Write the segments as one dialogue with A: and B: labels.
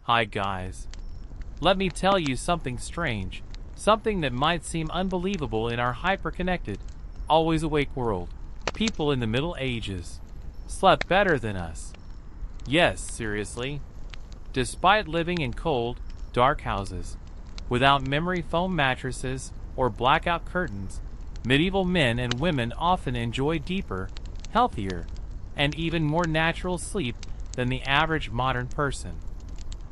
A: Hi guys. Let me tell you something strange, something that might seem unbelievable in our hyper-connected, always awake world. People in the Middle Ages slept better than us. Yes, seriously. Despite living in cold, dark houses, without memory foam mattresses or blackout curtains, medieval men and women often enjoy deeper, healthier, and even more natural sleep than the average modern person.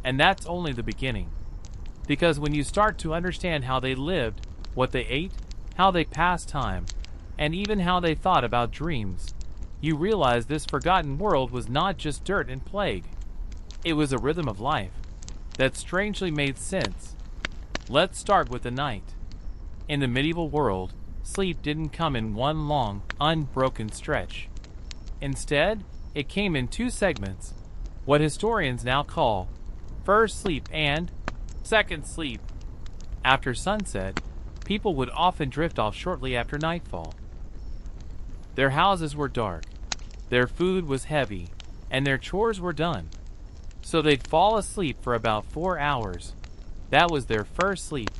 A: And that's only the beginning. Because when you start to understand how they lived, what they ate, how they passed time, and even how they thought about dreams, you realize this forgotten world was not just dirt and plague. It was a rhythm of life that strangely made sense. Let's start with the night. In the medieval world, sleep didn't come in one long, unbroken stretch. Instead, it came in two segments, what historians now call first sleep and second sleep. After sunset, people would often drift off shortly after nightfall. Their houses were dark, their food was heavy, and their chores were done. So they'd fall asleep for about 4 hours. That was their first sleep.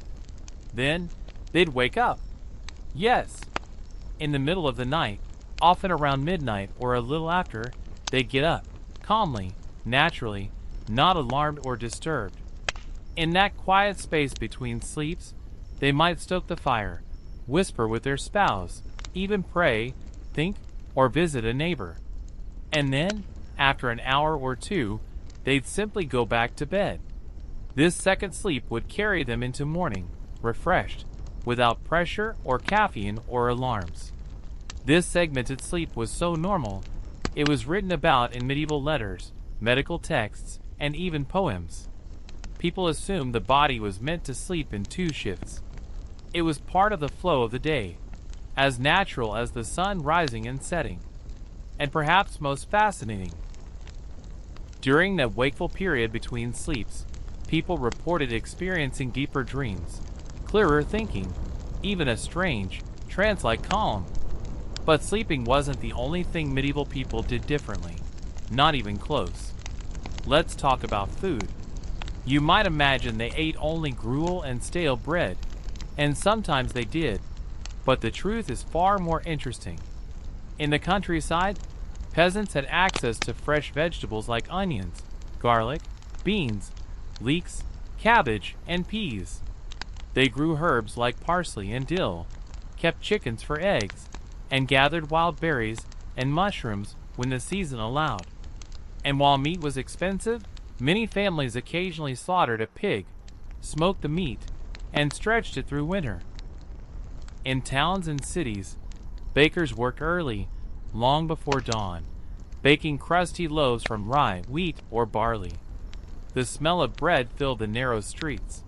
A: Then, they'd wake up. Yes, in the middle of the night, often around midnight or a little after, they'd get up, calmly, naturally, not alarmed or disturbed. In that quiet space between sleeps, they might stoke the fire, whisper with their spouse, even pray, think, or visit a neighbor. And then, after an hour or two, they'd simply go back to bed. This second sleep would carry them into morning, refreshed, without pressure or caffeine or alarms. This segmented sleep was so normal, it was written about in medieval letters, medical texts, and even poems. People assumed the body was meant to sleep in 2 shifts. It was part of the flow of the day, as natural as the sun rising and setting. And perhaps most fascinating, during that wakeful period between sleeps, people reported experiencing deeper dreams, clearer thinking, even a strange, trance-like calm. But sleeping wasn't the only thing medieval people did differently. Not even close. Let's talk about food. You might imagine they ate only gruel and stale bread, and sometimes they did, but the truth is far more interesting. In the countryside, peasants had access to fresh vegetables like onions, garlic, beans, leeks, cabbage, and peas. They grew herbs like parsley and dill, kept chickens for eggs, and gathered wild berries and mushrooms when the season allowed. And while meat was expensive, many families occasionally slaughtered a pig, smoked the meat, and stretched it through winter. In towns and cities, bakers worked early, long before dawn, baking crusty loaves from rye, wheat, or barley. The smell of bread filled the narrow streets.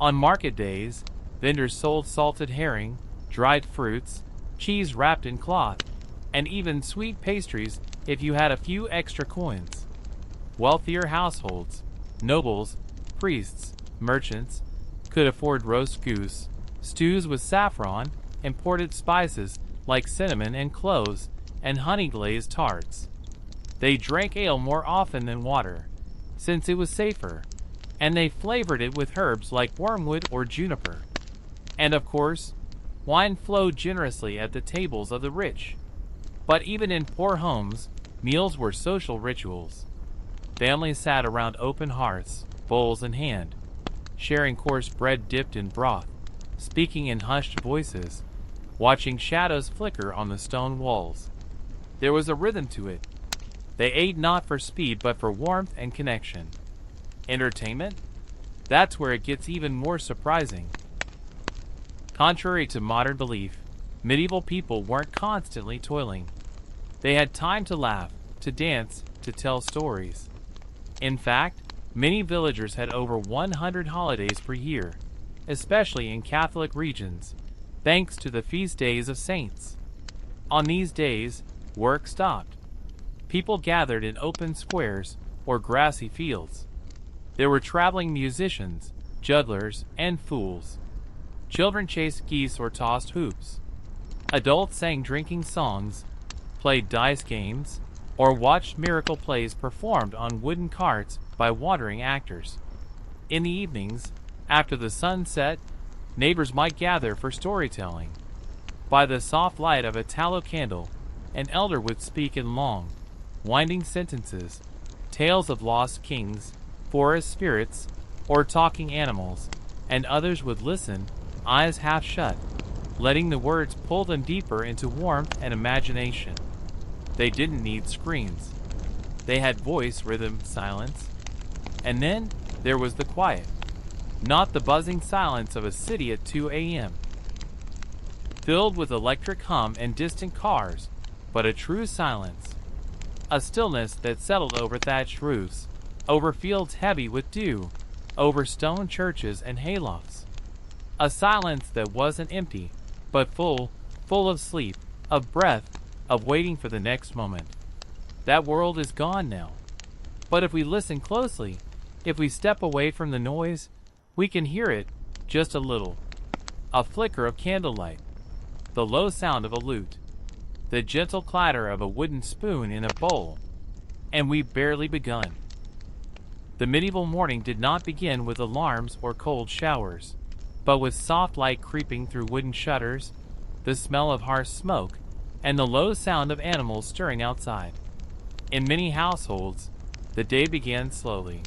A: On market days, vendors sold salted herring, dried fruits, cheese wrapped in cloth, and even sweet pastries if you had a few extra coins. Wealthier households, nobles, priests, merchants, could afford roast goose, stews with saffron, imported spices like cinnamon and cloves, and honey-glazed tarts. They drank ale more often than water, since it was safer, and they flavored it with herbs like wormwood or juniper. And of course, wine flowed generously at the tables of the rich. But even in poor homes, meals were social rituals. Families sat around open hearths, bowls in hand, sharing coarse bread dipped in broth, speaking in hushed voices, watching shadows flicker on the stone walls. There was a rhythm to it. They ate not for speed but for warmth and connection. Entertainment? That's where it gets even more surprising. Contrary to modern belief, medieval people weren't constantly toiling. They had time to laugh, to dance, to tell stories. In fact, many villagers had over 100 holidays per year, especially in Catholic regions, thanks to the feast days of saints. On these days, work stopped. People gathered in open squares or grassy fields. There were traveling musicians, jugglers, and fools. Children chased geese or tossed hoops. Adults sang drinking songs, played dice games, or watched miracle plays performed on wooden carts by wandering actors. In the evenings, after the sun set, neighbors might gather for storytelling. By the soft light of a tallow candle, an elder would speak in long, winding sentences, tales of lost kings, forest spirits, or talking animals, and others would listen, eyes half shut, letting the words pull them deeper into warmth and imagination. They didn't need screens. They had voice, rhythm, silence. And then there was the quiet. Not the buzzing silence of a city at 2 a.m., filled with electric hum and distant cars, but a true silence. A stillness that settled over thatched roofs, over fields heavy with dew, over stone churches and haylofts. A silence that wasn't empty, but full of sleep, of breath, of waiting for the next moment. That world is gone now. But if we listen closely, if we step away from the noise, we can hear it, just a little. A flicker of candlelight, the low sound of a lute, the gentle clatter of a wooden spoon in a bowl. And we've barely begun. The medieval morning did not begin with alarms or cold showers, but with soft light creeping through wooden shutters, the smell of harsh smoke, and the low sound of animals stirring outside. In many households, the day began slowly.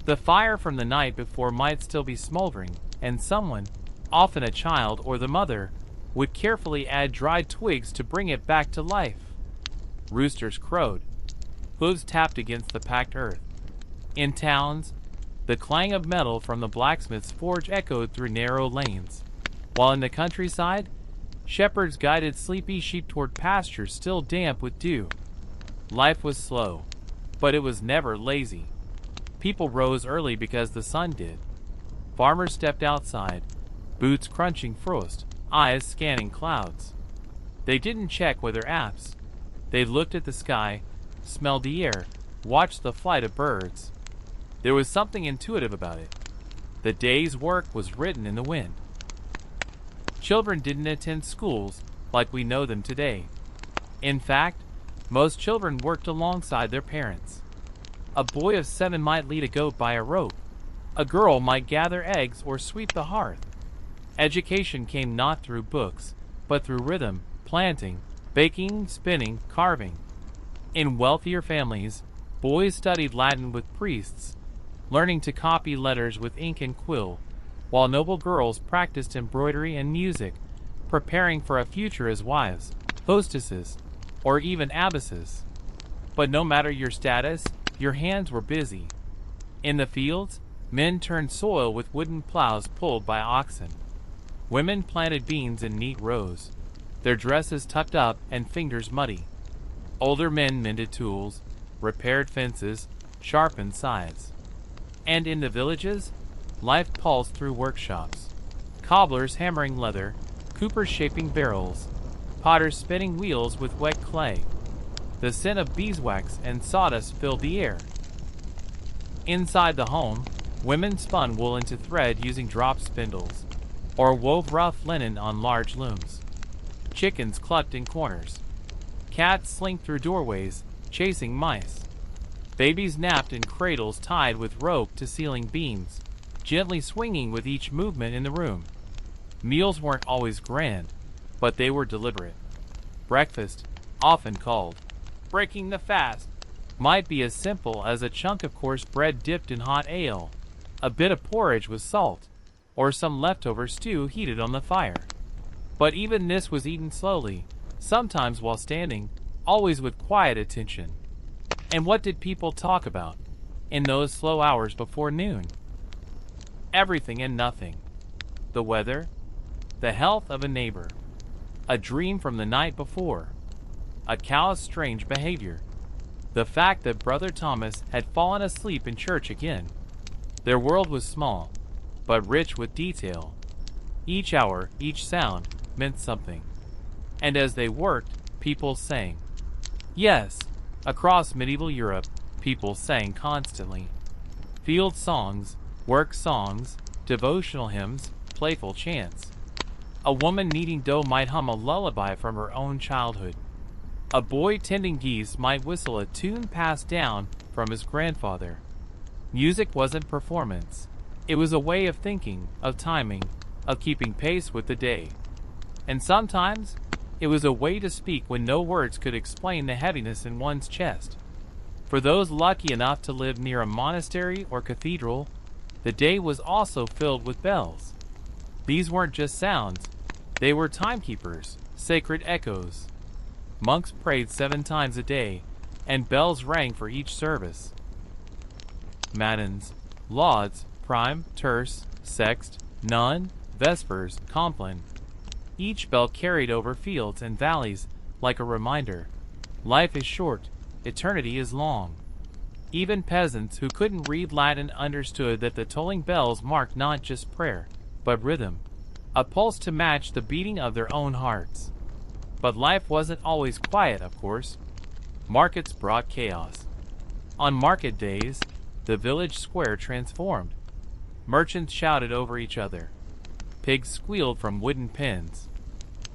A: The fire from the night before might still be smoldering, and someone, often a child or the mother, would carefully add dried twigs to bring it back to life. Roosters crowed. Hooves tapped against the packed earth. In towns, the clang of metal from the blacksmith's forge echoed through narrow lanes, while in the countryside, shepherds guided sleepy sheep toward pastures still damp with dew. Life was slow, but it was never lazy. People rose early because the sun did. Farmers stepped outside, boots crunching frost, eyes scanning clouds. They didn't check weather apps. They looked at the sky, smelled the air, watched the flight of birds. There was something intuitive about it. The day's work was written in the wind. Children didn't attend schools like we know them today. In fact, most children worked alongside their parents. A boy of 7 might lead a goat by a rope. A girl might gather eggs or sweep the hearth. Education came not through books, but through rhythm, planting, baking, spinning, carving. In wealthier families, boys studied Latin with priests, learning to copy letters with ink and quill, while noble girls practiced embroidery and music, preparing for a future as wives, hostesses, or even abbesses. But no matter your status, your hands were busy. In the fields, men turned soil with wooden plows pulled by oxen. Women planted beans in neat rows, their dresses tucked up and fingers muddy. Older men mended tools, repaired fences, sharpened scythes. And in the villages, life pulsed through workshops. Cobblers hammering leather, coopers shaping barrels, potters spinning wheels with wet clay. The scent of beeswax and sawdust filled the air. Inside the home, women spun wool into thread using drop spindles, or wove rough linen on large looms. Chickens clucked in corners. Cats slinked through doorways, chasing mice. Babies napped in cradles tied with rope to ceiling beams, gently swinging with each movement in the room. Meals weren't always grand, but they were deliberate. Breakfast, often called breaking the fast, might be as simple as a chunk of coarse bread dipped in hot ale, a bit of porridge with salt, or some leftover stew heated on the fire. But even this was eaten slowly, sometimes while standing, always with quiet attention. And what did people talk about in those slow hours before noon? Everything and nothing. The weather, the health of a neighbor, a dream from the night before, a cow's strange behavior, the fact that Brother Thomas had fallen asleep in church again. Their world was small, but rich with detail. Each hour, each sound, meant something. And as they worked, people sang. Yes, across medieval Europe, people sang constantly. Field songs, work songs, devotional hymns, playful chants. A woman kneading dough might hum a lullaby from her own childhood. A boy tending geese might whistle a tune passed down from his grandfather. Music wasn't performance. It was a way of thinking, of timing, of keeping pace with the day. And sometimes, it was a way to speak when no words could explain the heaviness in one's chest. For those lucky enough to live near a monastery or cathedral, the day was also filled with bells. These weren't just sounds, they were timekeepers, sacred echoes. Monks prayed 7 times a day, and bells rang for each service. Matins, lauds, prime, terce, sext, none, vespers, compline. Each bell carried over fields and valleys like a reminder. Life is short, eternity is long. Even peasants who couldn't read Latin understood that the tolling bells marked not just prayer, but rhythm, a pulse to match the beating of their own hearts. But life wasn't always quiet, of course. Markets brought chaos. On market days, the village square transformed. Merchants shouted over each other. Pigs squealed from wooden pens.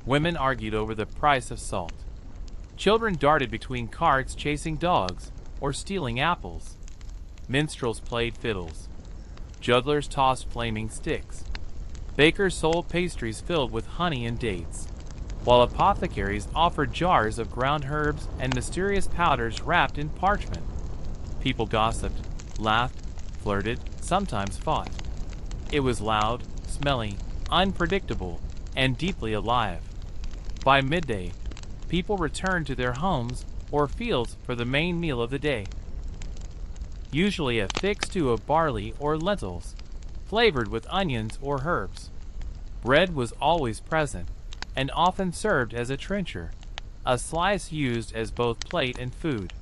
A: Women argued over the price of salt. Children darted between carts chasing dogs or stealing apples. Minstrels played fiddles. Jugglers tossed flaming sticks. Bakers sold pastries filled with honey and dates, while apothecaries offered jars of ground herbs and mysterious powders wrapped in parchment. People gossiped, laughed, flirted, sometimes fought. It was loud, smelly, unpredictable, and deeply alive. By midday, people returned to their homes or fields for the main meal of the day. Usually a thick stew of barley or lentils, flavored with onions or herbs. Bread was always present, and often served as a trencher, a slice used as both plate and food.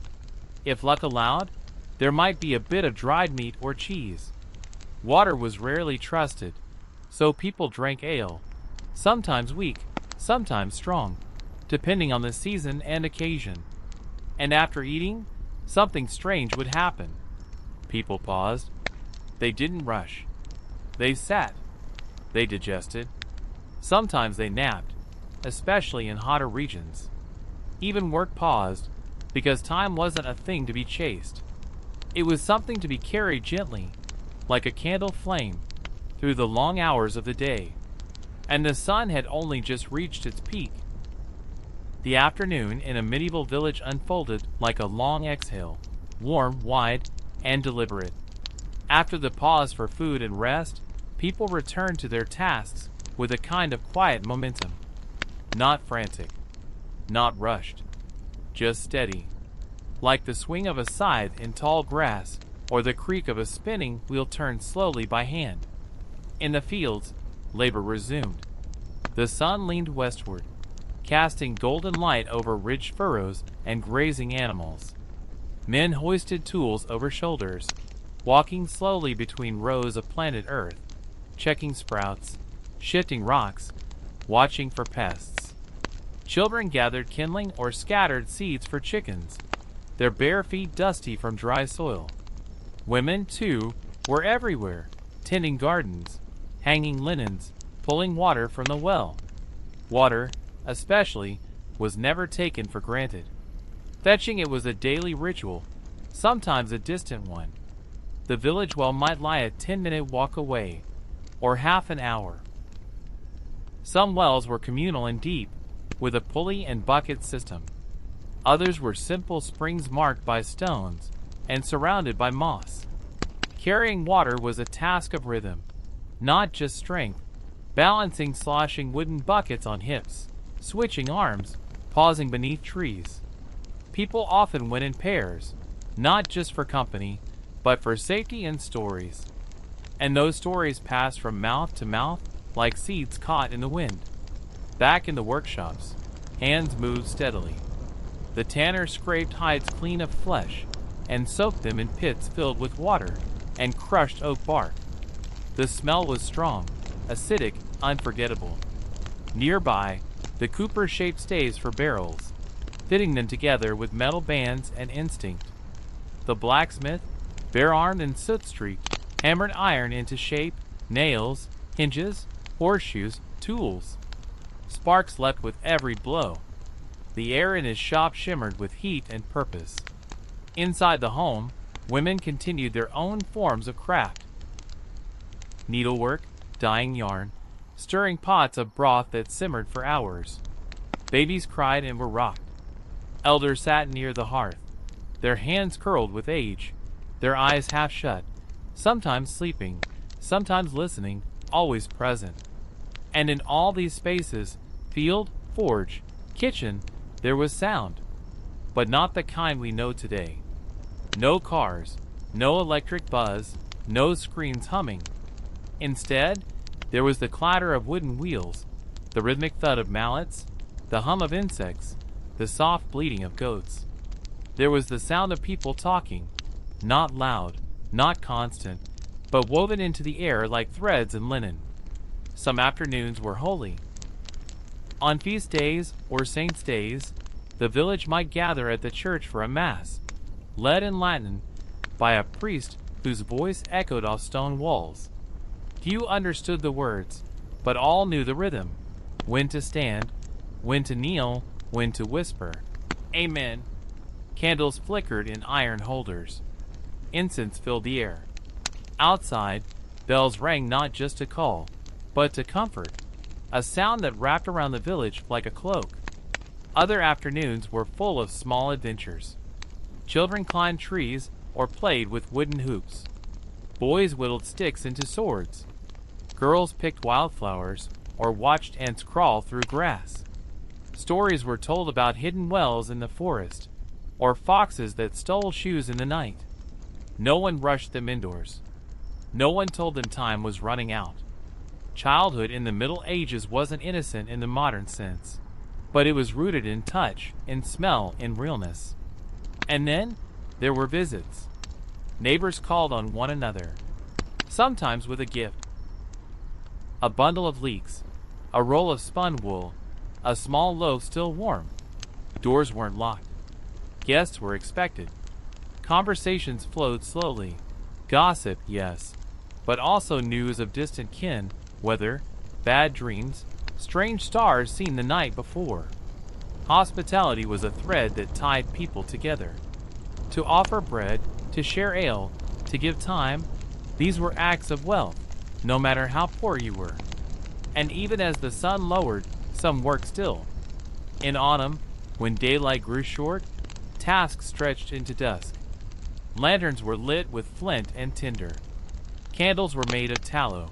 A: If luck allowed, there might be a bit of dried meat or cheese. Water was rarely trusted, so people drank ale, sometimes weak, sometimes strong, depending on the season and occasion. And after eating, something strange would happen. People paused. They didn't rush. They sat. They digested. Sometimes they napped, especially in hotter regions. Even work paused, because time wasn't a thing to be chased. It was something to be carried gently, like a candle flame, through the long hours of the day. And the sun had only just reached its peak. The afternoon in a medieval village unfolded like a long exhale, warm, wide, and deliberate. After the pause for food and rest, people returned to their tasks with a kind of quiet momentum. Not frantic, not rushed, just steady, like the swing of a scythe in tall grass or the creak of a spinning wheel turned slowly by hand. In the fields, labor resumed. The sun leaned westward, casting golden light over ridged furrows and grazing animals. Men hoisted tools over shoulders, walking slowly between rows of planted earth, checking sprouts, shifting rocks, watching for pests. Children gathered kindling or scattered seeds for chickens, their bare feet dusty from dry soil. Women, too, were everywhere, tending gardens, hanging linens, pulling water from the well. Water, especially, was never taken for granted. Fetching it was a daily ritual, sometimes a distant one. The village well might lie a 10-minute walk away, or half an hour. Some wells were communal and deep, with a pulley and bucket system. Others were simple springs marked by stones and surrounded by moss. Carrying water was a task of rhythm, not just strength, balancing sloshing wooden buckets on hips, switching arms, pausing beneath trees. People often went in pairs, not just for company, but for safety and stories. And those stories passed from mouth to mouth like seeds caught in the wind. Back in the workshops, hands moved steadily. The tanner scraped hides clean of flesh and soaked them in pits filled with water and crushed oak bark. The smell was strong, acidic, unforgettable. Nearby, the cooper shaped staves for barrels, fitting them together with metal bands and instinct. The blacksmith, bare-armed and soot-streaked, hammered iron into shape, nails, hinges, horseshoes, tools. Sparks leapt with every blow. The air in his shop shimmered with heat and purpose. Inside the home, women continued their own forms of craft. Needlework, dyeing yarn, stirring pots of broth that simmered for hours. Babies cried and were rocked. Elders sat near the hearth, their hands curled with age, their eyes half shut, sometimes sleeping, sometimes listening, always present. And in all these spaces, field, forge, kitchen, there was sound, but not the kind we know today. No cars, no electric buzz, no screens humming. Instead, there was the clatter of wooden wheels, the rhythmic thud of mallets, the hum of insects, the soft bleating of goats. There was the sound of people talking, not loud, not constant, but woven into the air like threads in linen. Some afternoons were holy. On feast days or saints' days, the village might gather at the church for a mass, led in Latin by a priest whose voice echoed off stone walls. Few understood the words, but all knew the rhythm, when to stand, when to kneel, when to whisper. Amen. Candles flickered in iron holders. Incense filled the air. Outside, bells rang not just to call, but to comfort, a sound that wrapped around the village like a cloak. Other afternoons were full of small adventures. Children climbed trees or played with wooden hoops. Boys whittled sticks into swords. Girls picked wildflowers or watched ants crawl through grass. Stories were told about hidden wells in the forest, or foxes that stole shoes in the night. No one rushed them indoors. No one told them time was running out. Childhood in the Middle Ages wasn't innocent in the modern sense, but it was rooted in touch, in smell, in realness. And then there were visits. Neighbors called on one another, sometimes with a gift. A bundle of leeks, a roll of spun wool, a small loaf still warm. Doors weren't locked. Guests were expected. Conversations flowed slowly. Gossip, yes, but also news of distant kin, weather, bad dreams, strange stars seen the night before. Hospitality was a thread that tied people together. To offer bread, to share ale, to give time, these were acts of wealth, no matter how poor you were. And even as the sun lowered, some worked still. In autumn, when daylight grew short, tasks stretched into dusk. Lanterns were lit with flint and tinder. Candles were made of tallow,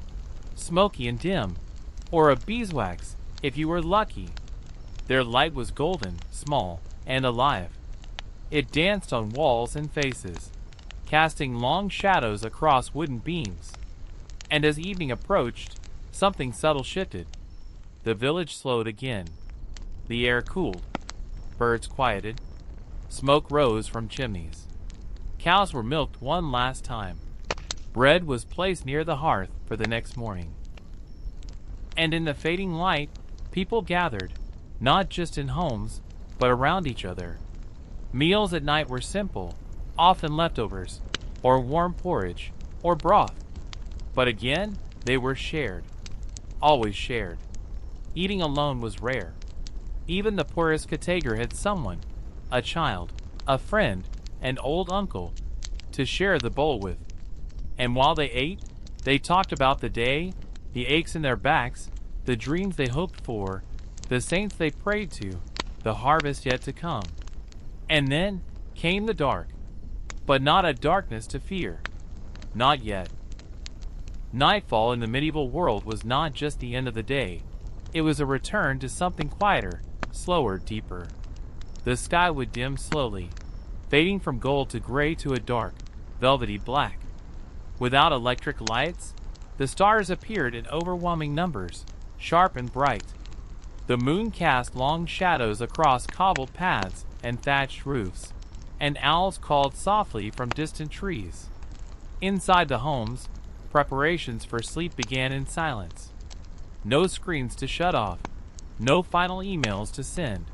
A: smoky and dim, or of beeswax if you were lucky. Their light was golden, small, and alive. It danced on walls and faces, casting long shadows across wooden beams. And as evening approached, something subtle shifted. The village slowed again. The air cooled. Birds quieted. Smoke rose from chimneys. Cows were milked one last time. Bread was placed near the hearth for the next morning. And in the fading light, people gathered, not just in homes, but around each other. Meals at night were simple, often leftovers, or warm porridge, or broth. But again, they were shared. Always shared. Eating alone was rare. Even the poorest cottager had someone, a child, a friend, an old uncle, to share the bowl with. And while they ate, they talked about the day, the aches in their backs, the dreams they hoped for, the saints they prayed to, the harvest yet to come. And then came the dark, but not a darkness to fear. Not yet. Nightfall in the medieval world was not just the end of the day. It was a return to something quieter, slower, deeper. The sky would dim slowly, fading from gold to gray to a dark, velvety black. Without electric lights, the stars appeared in overwhelming numbers, sharp and bright. The moon cast long shadows across cobbled paths and thatched roofs, and owls called softly from distant trees. Inside the homes, preparations for sleep began in silence. No screens to shut off, no final emails to send.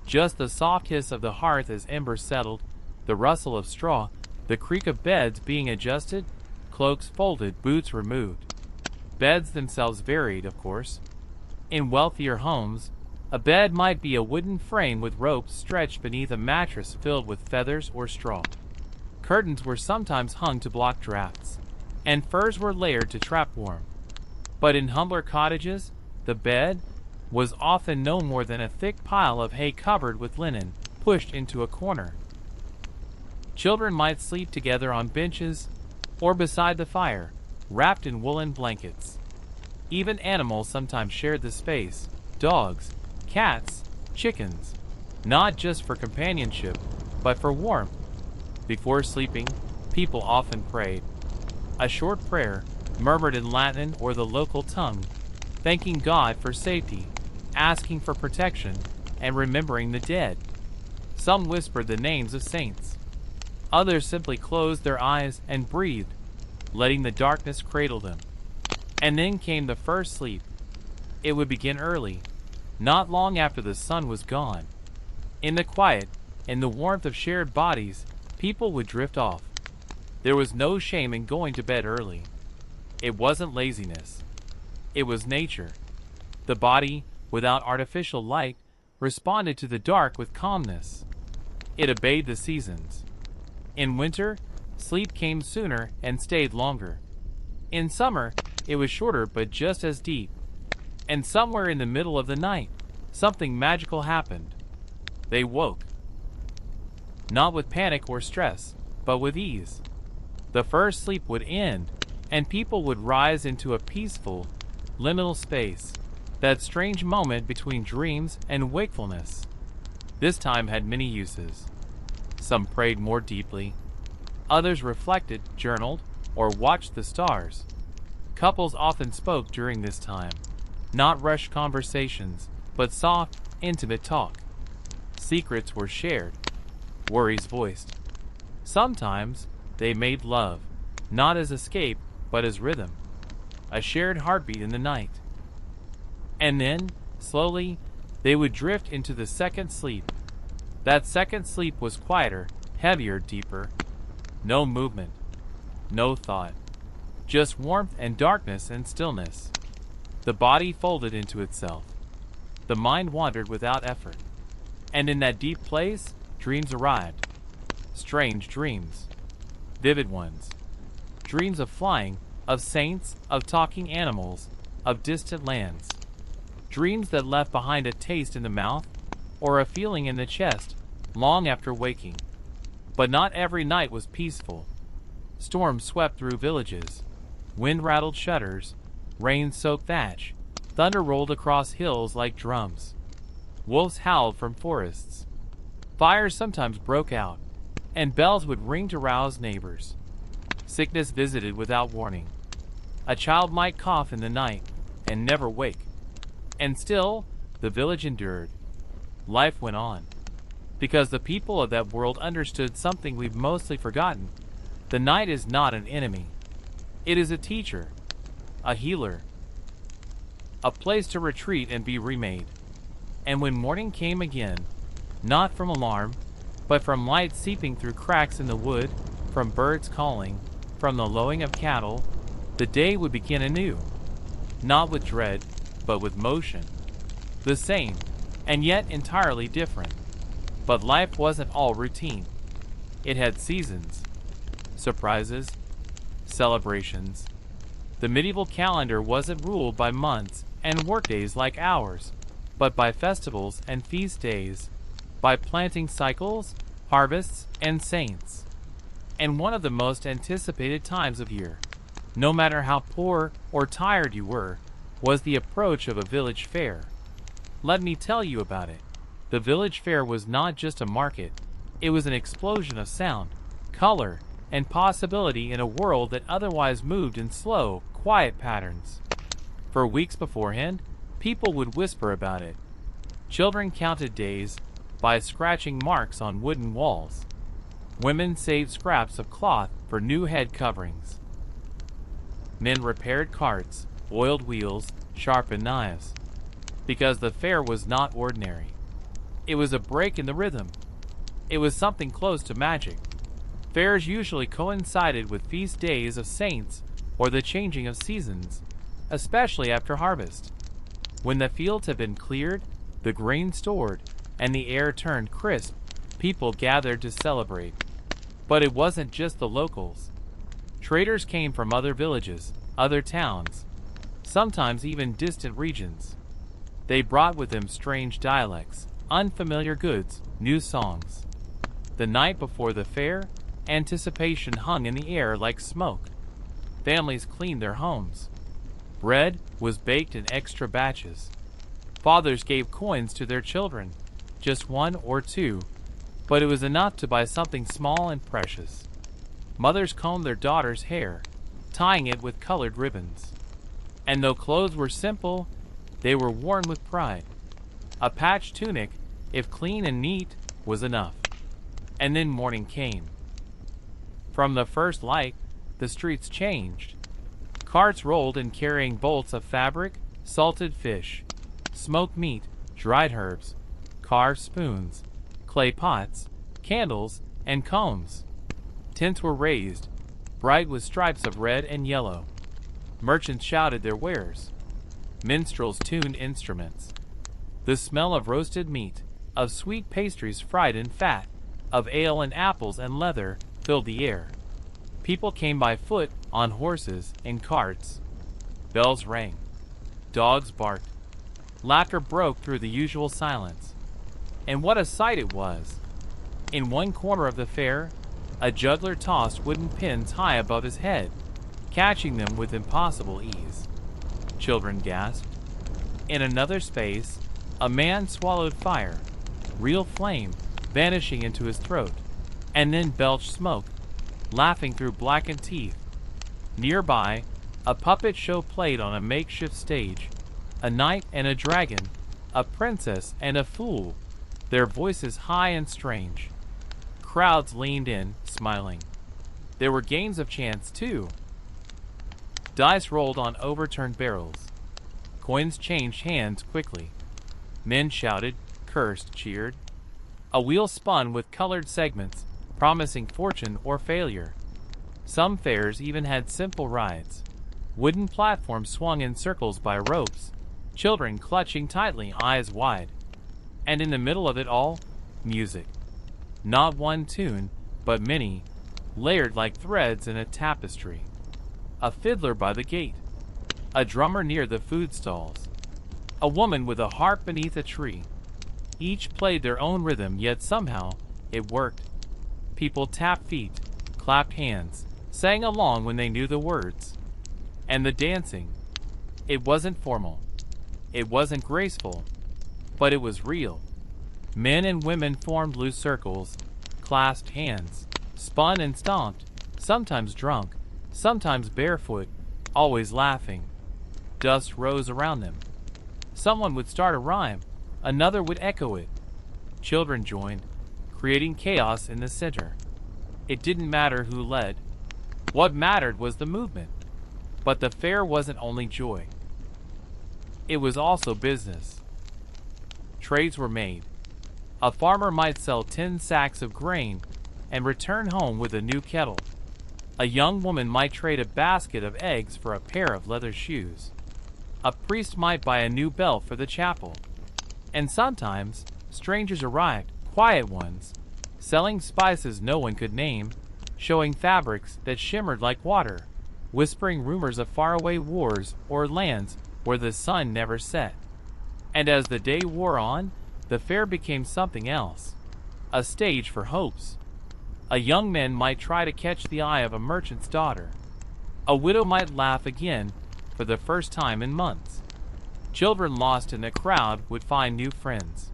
A: Just the soft hiss of the hearth as embers settled, the rustle of straw, the creak of beds being adjusted, cloaks folded, boots removed. Beds themselves varied, of course. In wealthier homes, A bed might be a wooden frame with ropes stretched beneath a mattress filled with feathers or straw. Curtains were sometimes hung to block drafts, and furs were layered to trap warmth. But in humbler cottages, the bed was often no more than a thick pile of hay covered with linen, pushed into a corner. Children might sleep together on benches or beside the fire, wrapped in woolen blankets. Even animals sometimes shared the space: dogs, cats, chickens, not just for companionship, but for warmth. Before sleeping, people often prayed. A short prayer, murmured in Latin or the local tongue, thanking God for safety, asking for protection, and remembering the dead. Some whispered the names of saints. Others simply closed their eyes and breathed, letting the darkness cradle them. And then came the first sleep. It would begin early, not long after the sun was gone. In the quiet, in the warmth of shared bodies, people would drift off. There was no shame in going to bed early. It wasn't laziness. It was nature. The body, without artificial light, responded to the dark with calmness. It obeyed the seasons. In winter, sleep came sooner and stayed longer. In summer, it was shorter but just as deep. And somewhere in the middle of the night, something magical happened. They woke. Not with panic or stress, but with ease. The first sleep would end, and people would rise into a peaceful, liminal space, that strange moment between dreams and wakefulness. This time had many uses. Some prayed more deeply. Others reflected, journaled, or watched the stars. Couples often spoke during this time. Not rushed conversations, but soft, intimate talk. Secrets were shared, worries voiced. Sometimes they made love, not as escape, but as rhythm, a shared heartbeat in the night. And then, slowly, they would drift into the second sleep. That second sleep was quieter, heavier, deeper. No movement, no thought, just warmth and darkness and stillness. The body folded into itself. The mind wandered without effort. And in that deep place, dreams arrived. Strange dreams. Vivid ones. Dreams of flying, of saints, of talking animals, of distant lands. Dreams that left behind a taste in the mouth, or a feeling in the chest, long after waking. But not every night was peaceful. Storms swept through villages. Wind rattled shutters. Rain soaked thatch. Thunder rolled across hills like drums. Wolves howled from forests. Fires sometimes broke out, and bells would ring to rouse neighbors. Sickness visited without warning. A child might cough in the night and never wake. And still, the village endured. Life went on. Because the people of that world understood something we've mostly forgotten. The night is not an enemy. It is a teacher, a healer, a place to retreat and be remade. And when morning came again, not from alarm, but from light seeping through cracks in the wood, from birds calling, from the lowing of cattle, the day would begin anew. Not with dread, but with motion. The same, and yet entirely different. But life wasn't all routine. It had seasons, surprises, celebrations. The medieval calendar wasn't ruled by months and workdays like ours, but by festivals and feast days, by planting cycles, harvests, and saints. And one of the most anticipated times of year, no matter how poor or tired you were, was the approach of a village fair. Let me tell you about it. The village fair was not just a market, it was an explosion of sound, color, and possibility in a world that otherwise moved in slow, quiet patterns. For weeks beforehand, people would whisper about it. Children counted days by scratching marks on wooden walls. Women saved scraps of cloth for new head coverings. Men repaired carts, oiled wheels, sharpened knives. Because the fair was not ordinary. It was a break in the rhythm. It was something close to magic. Fairs usually coincided with feast days of saints or the changing of seasons, especially after harvest. When the fields had been cleared, the grain stored, and the air turned crisp, people gathered to celebrate. But it wasn't just the locals. Traders came from other villages, other towns, sometimes even distant regions. They brought with them strange dialects, unfamiliar goods, new songs. The night before the fair, anticipation hung in the air like smoke. Families cleaned their homes. Bread was baked in extra batches. Fathers gave coins to their children, just one or two, but it was enough to buy something small and precious. Mothers combed their daughters' hair, tying it with colored ribbons. And though clothes were simple, they were worn with pride. A patched tunic, if clean and neat, was enough. And then morning came. From the first light, the streets changed. Carts rolled in carrying bolts of fabric, salted fish, smoked meat, dried herbs, carved spoons, clay pots, candles, and combs. Tents were raised, bright with stripes of red and yellow. Merchants shouted their wares. Minstrels tuned instruments. The smell of roasted meat, of sweet pastries fried in fat, of ale and apples and leather filled the air. People came by foot, on horses, in carts. Bells rang. Dogs barked. Laughter broke through the usual silence. And what a sight it was! In one corner of the fair, a juggler tossed wooden pins high above his head, catching them with impossible ease. Children gasped. In another space, a man swallowed fire, real flame, vanishing into his throat, and then belched smoke, laughing through blackened teeth. Nearby, a puppet show played on a makeshift stage. A knight and a dragon, a princess and a fool, their voices high and strange. Crowds leaned in, smiling. There were games of chance, too. Dice rolled on overturned barrels. Coins changed hands quickly. Men shouted, cursed, cheered. A wheel spun with colored segments, promising fortune or failure. Some fairs even had simple rides. Wooden platforms swung in circles by ropes, children clutching tightly, eyes wide. And in the middle of it all, music. Not one tune, but many, layered like threads in a tapestry. A fiddler by the gate. A drummer near the food stalls. A woman with a harp beneath a tree. Each played their own rhythm, yet somehow it worked. People tapped feet, clapped hands, sang along when they knew the words. And the dancing. It wasn't formal. It wasn't graceful. But it was real. Men and women formed loose circles, clasped hands, spun and stomped, sometimes drunk, sometimes barefoot, always laughing. Dust rose around them. Someone would start a rhyme, another would echo it. Children joined, creating chaos in the center. It didn't matter who led. What mattered was the movement. But the fair wasn't only joy. It was also business. Trades were made. A farmer might sell 10 sacks of grain and return home with a new kettle. A young woman might trade a basket of eggs for a pair of leather shoes. A priest might buy a new bell for the chapel. And sometimes, strangers arrived, quiet ones, selling spices no one could name, showing fabrics that shimmered like water, whispering rumors of faraway wars or lands where the sun never set. And as the day wore on, the fair became something else, a stage for hopes. A young man might try to catch the eye of a merchant's daughter. A widow might laugh again for the first time in months. Children lost in the crowd would find new friends.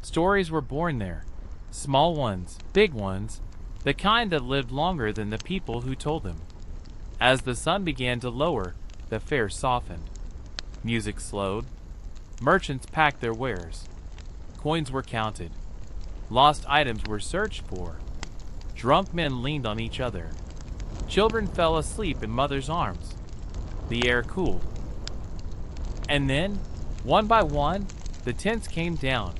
A: Stories were born there, small ones, big ones, the kind that lived longer than the people who told them. As the sun began to lower, the fair softened. Music slowed. Merchants packed their wares. Coins were counted. Lost items were searched for. Drunk men leaned on each other. Children fell asleep in mothers' arms. The air cooled. And then, one by one, the tents came down.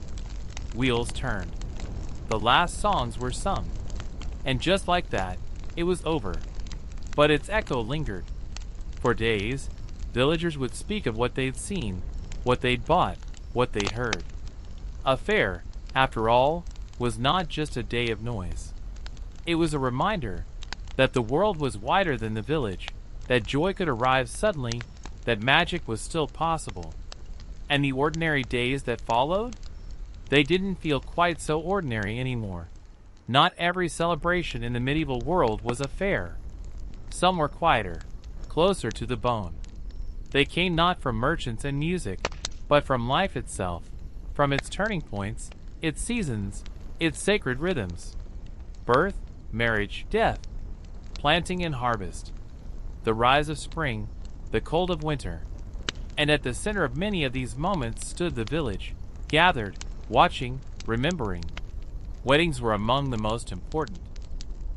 A: Wheels turned. The last songs were sung. And just like that, it was over. But its echo lingered. For days, villagers would speak of what they'd seen, what they'd bought, what they'd heard. A fair, after all, was not just a day of noise. It was a reminder that the world was wider than the village, that joy could arrive suddenly, that magic was still possible. And the ordinary days that followed? They didn't feel quite so ordinary anymore. Not every celebration in the medieval world was a fair. Some were quieter, closer to the bone. They came not from merchants and music, but from life itself, from its turning points, its seasons, its sacred rhythms. Birth, marriage, death, planting and harvest, the rise of spring, the cold of winter. And at the center of many of these moments stood the village, gathered, watching, remembering. Weddings were among the most important.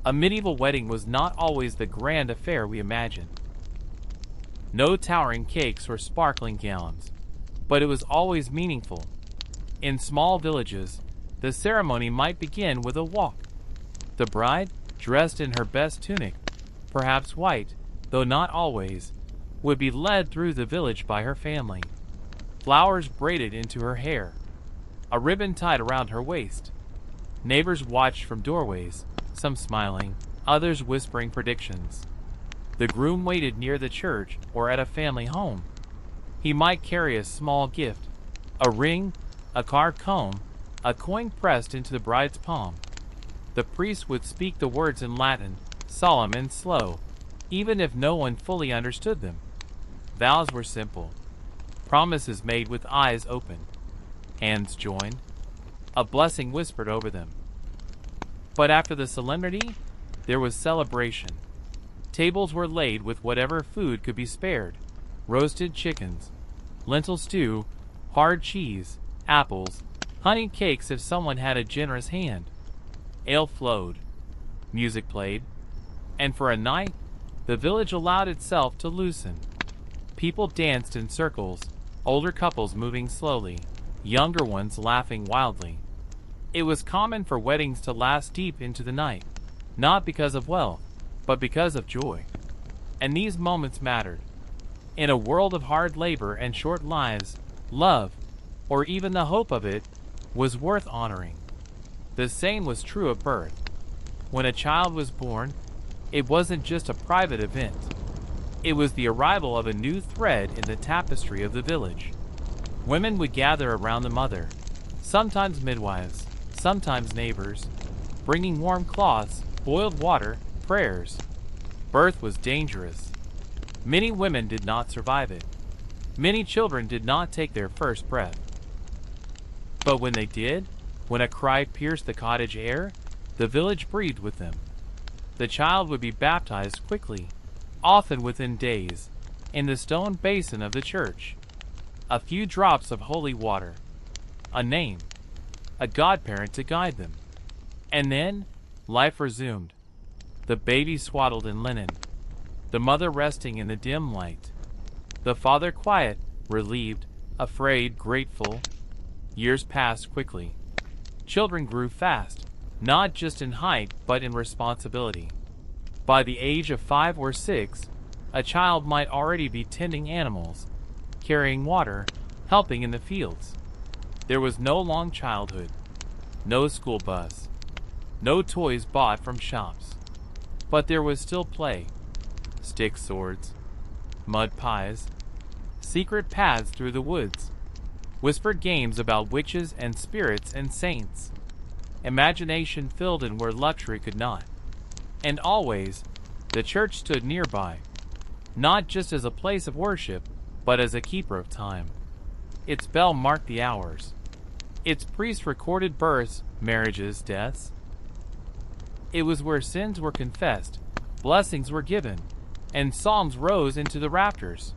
A: A medieval wedding was not always the grand affair we imagine. No towering cakes or sparkling gowns, but it was always meaningful. In small villages, the ceremony might begin with a walk. The bride, dressed in her best tunic, perhaps white, though not always, would be led through the village by her family. Flowers braided into her hair, a ribbon tied around her waist. Neighbors watched from doorways, some smiling, others whispering predictions. The groom waited near the church or at a family home. He might carry a small gift, a ring, a carved comb, a coin pressed into the bride's palm. The priest would speak the words in Latin, solemn and slow, even if no one fully understood them. Vows were simple, promises made with eyes open, hands joined, a blessing whispered over them. But after the solemnity, there was celebration. Tables were laid with whatever food could be spared: roasted chickens, lentil stew, hard cheese, apples, honey cakes if someone had a generous hand. Ale flowed, music played, and for a night, the village allowed itself to loosen. People danced in circles, older couples moving slowly, younger ones laughing wildly. It was common for weddings to last deep into the night, not because of wealth, but because of joy. And these moments mattered. In a world of hard labor and short lives, love, or even the hope of it, was worth honoring. The same was true of birth. When a child was born, it wasn't just a private event. It was the arrival of a new thread in the tapestry of the village. Women would gather around the mother, sometimes midwives, sometimes neighbors, bringing warm cloths, boiled water, prayers. Birth was dangerous. Many women did not survive it. Many children did not take their first breath. But when they did, when a cry pierced the cottage air, the village breathed with them. The child would be baptized quickly, often within days, in the stone basin of the church. A few drops of holy water, a name, a godparent to guide them. And then, life resumed. The baby swaddled in linen, the mother resting in the dim light, the father quiet, relieved, afraid, grateful. Years passed quickly. Children grew fast, not just in height but in responsibility. By the age of 5 or 6, a child might already be tending animals, carrying water, helping in the fields. There was no long childhood, no school bus, no toys bought from shops. But there was still play: stick swords, mud pies, secret paths through the woods, whispered games about witches and spirits and saints. Imagination filled in where luxury could not. And always, the church stood nearby, not just as a place of worship, but as a keeper of time. Its bell marked the hours. Its priest recorded births, marriages, deaths. It was where sins were confessed, blessings were given, and psalms rose into the rafters.